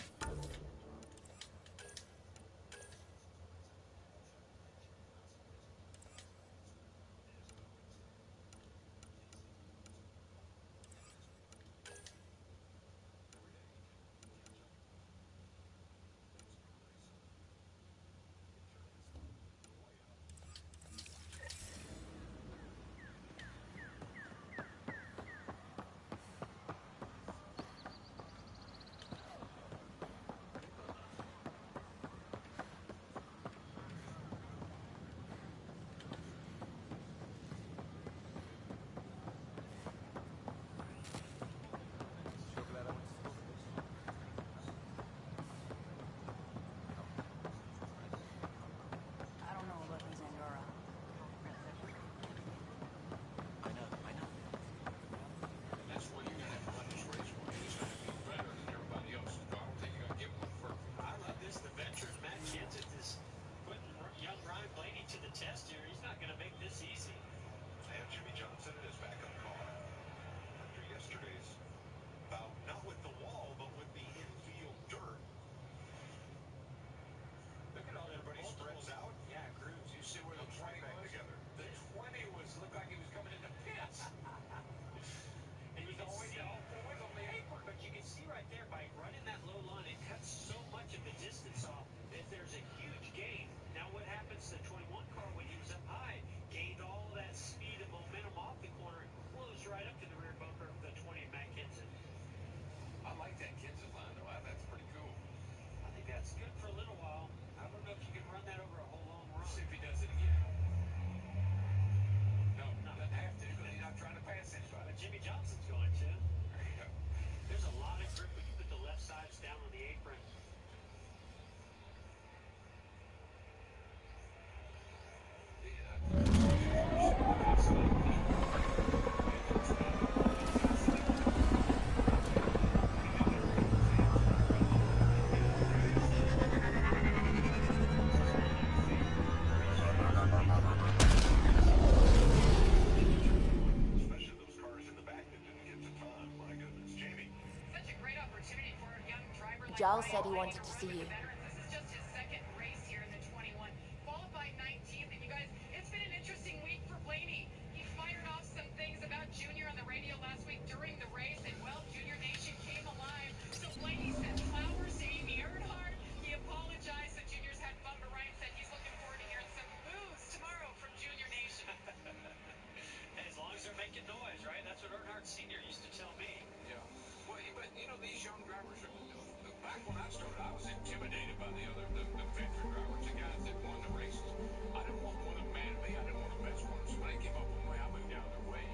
I don't know about these Angora. I know. And that's why you gotta run this race one. You just gotta be better than everybody else. I don't think you're gonna get one perfect. I love this. The veteran Matt Kenseth is putting young Ryan Blaney to the test here. He's not going to make this easy. And Jimmy Johnson in his backup car after yesterday's bout, not with the wall, but with the infield dirt. Look at all that. Everybody spreads out. Yeah, Cruz. You see where the 20 back was? together. The 20 looked like he was coming into pits. And you can see all boys on the apron. But you can see right there, by running that low line, it cuts so much of the distance off that there's a huge gain. Now what happens to the 21 car when he was up high? Gained all of that speed and momentum off the corner and closed right up to the rear bumper of the 20 Matt Kenseth. I like that Kenseth line, though. That's pretty cool. I think that's good for a little while. I don't know if you can run that over a whole long run. See if he does it again. No, doesn't have to, because he's not trying to pass anybody. But Jimmy Johnson's going to. There you go. There's a lot of grip when you put the left sides down on the apron. Especially those cars in the back that didn't get to time. My goodness. Jamie. Such a great opportunity for a young driver like Giles Ryder said he Blaney wanted to run see with you. the veterans. This is just his second race here in the 21. Qualified 19th, and you guys, it's been an interesting week for Blaney. He fired off some things about Junior on the radio last week during the race, and well, Junior Nation came alive. So Blaney sent flowers to Amy Earnhardt. He apologized that Junior's had fun, but Ryan said he's looking forward to hearing some boos tomorrow from Junior Nation. As long as they're making noise, right? That's what Earnhardt Sr. used to tell me. Yeah. Well, but, these young drivers, back when I started, I was intimidated by the veteran drivers, the guys that won the races. I didn't want one of them mad at me. I didn't want to mess with them. So when they came up on me, I moved out of their way.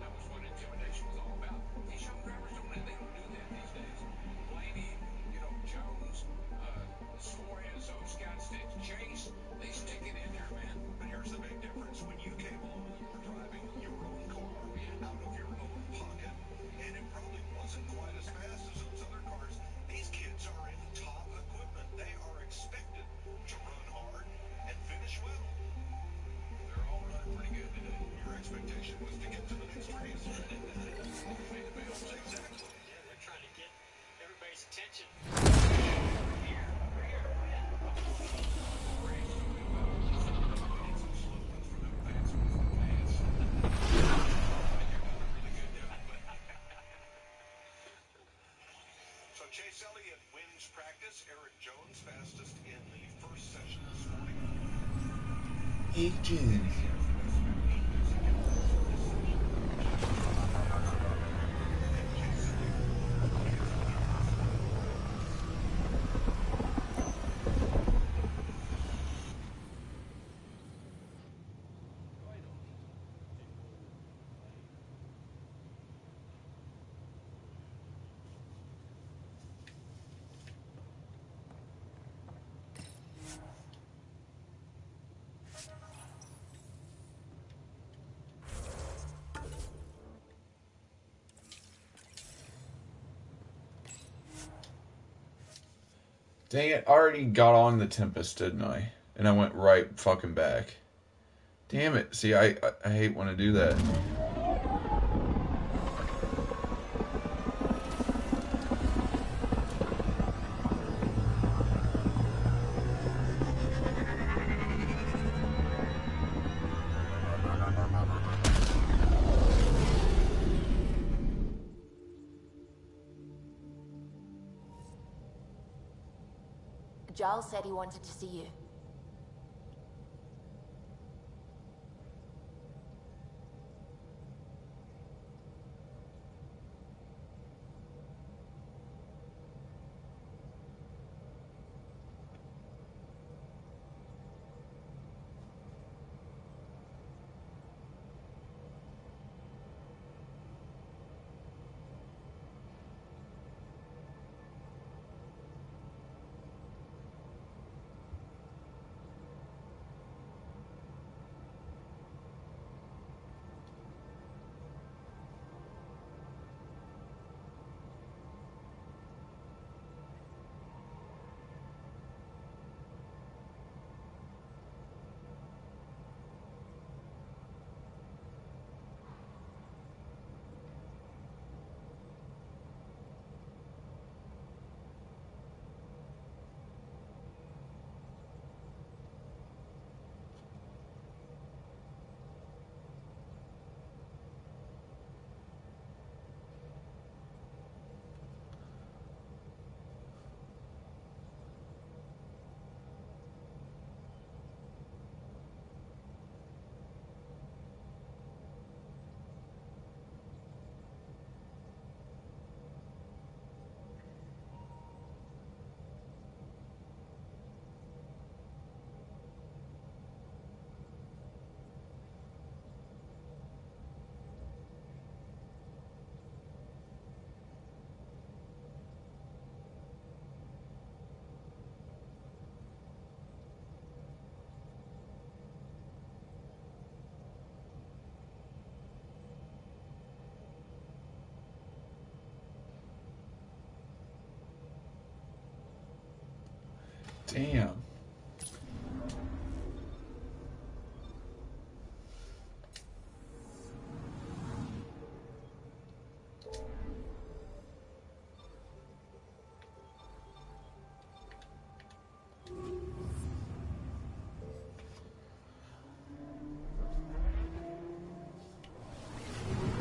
That was what intimidation was all about. These young drivers they don't do that these days. Blaney, Jones, Suarez, those guys that chase, they stick it in there, man. But here's the big difference. When you came along, you were driving your own car out of your own pocket, and it probably wasn't quite as fast as those other cars. These kids are in top equipment. They are expected to run hard and finish well. They're all running pretty good today. Your expectation was to get to the next race. Pay the bills. Exactly. Yeah, they're trying to get everybody's attention. So Chase Elliott wins practice. Eric Jones fastest in the first session this morning. Hey, June. Dang it, I already got on the Tempest, didn't I? And I went right fucking back. Damn it. See, I hate when I do that. Giles said he wanted to see you. Damn.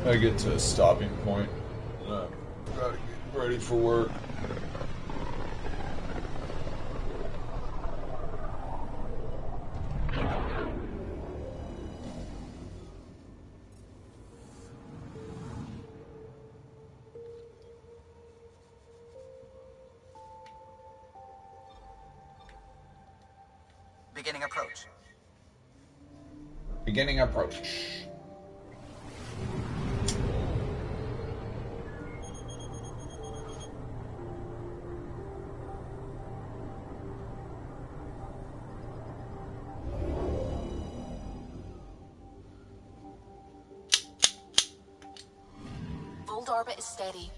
I get to a stopping point. Gotta get ready for work. Beginning approach. Beginning approach. Old orbit is steady.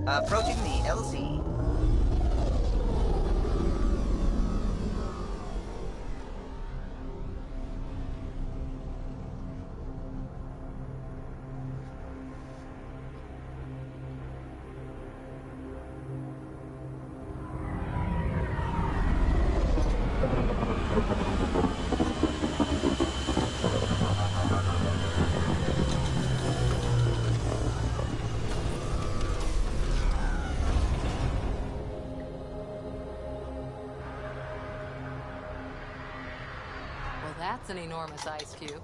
Approaching the LZ. Well, that's an enormous ice cube.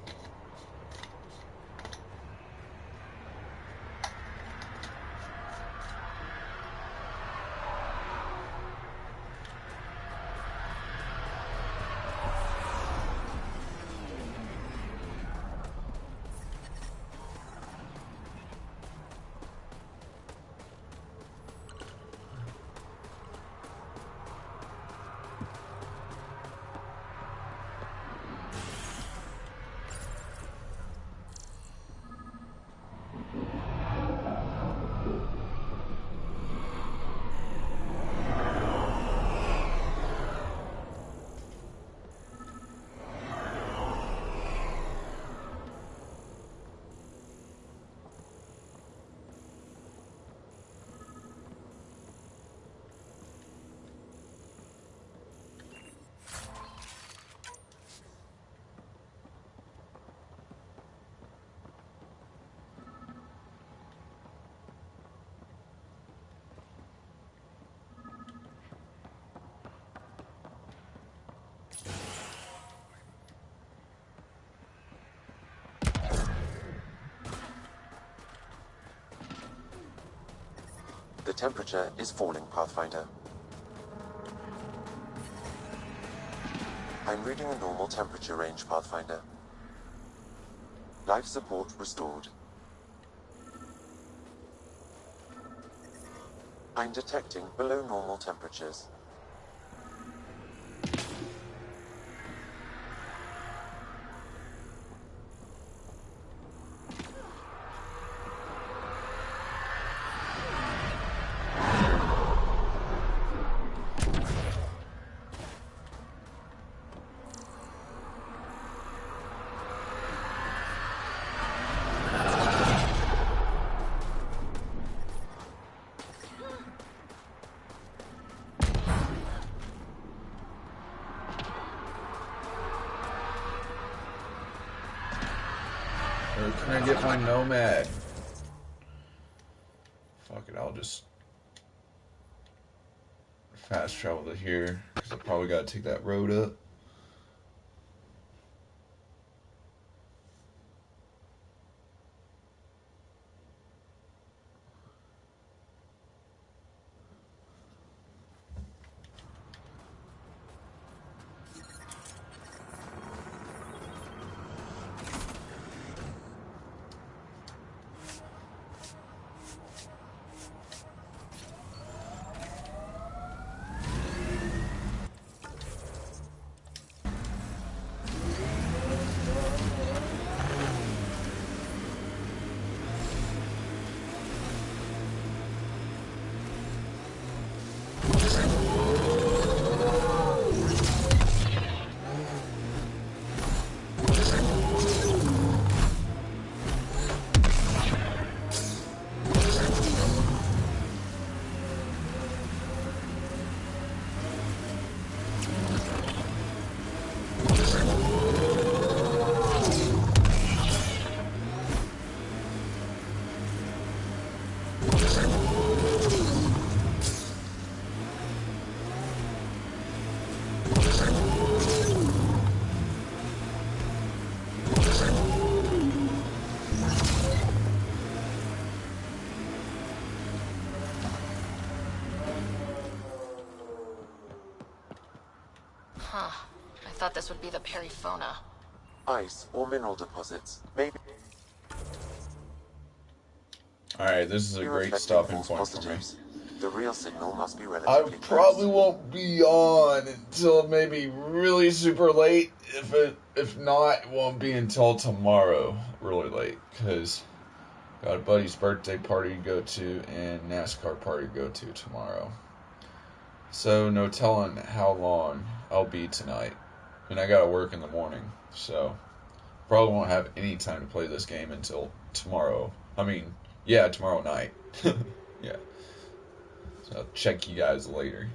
The temperature is falling, Pathfinder. I'm reading a normal temperature range, Pathfinder. Life support restored. I'm detecting below normal temperatures. Where can I get my Nomad? Fuck it, I'll just fast travel to here, because I probably gotta take that road up. Huh. I thought this would be the periphona. Ice or mineral deposits, maybe. Alright, this is a You're great reflecting stopping false point for me. positives. The real signal must be I relatively probably close. won't be on until maybe really super late. If not, it won't be until tomorrow, really late, because got a buddy's birthday party to go to and NASCAR party to go to tomorrow. So no telling how long I'll be tonight, and I gotta work in the morning, so probably won't have any time to play this game until tomorrow. I mean, yeah, tomorrow night. Yeah. So I'll check you guys later.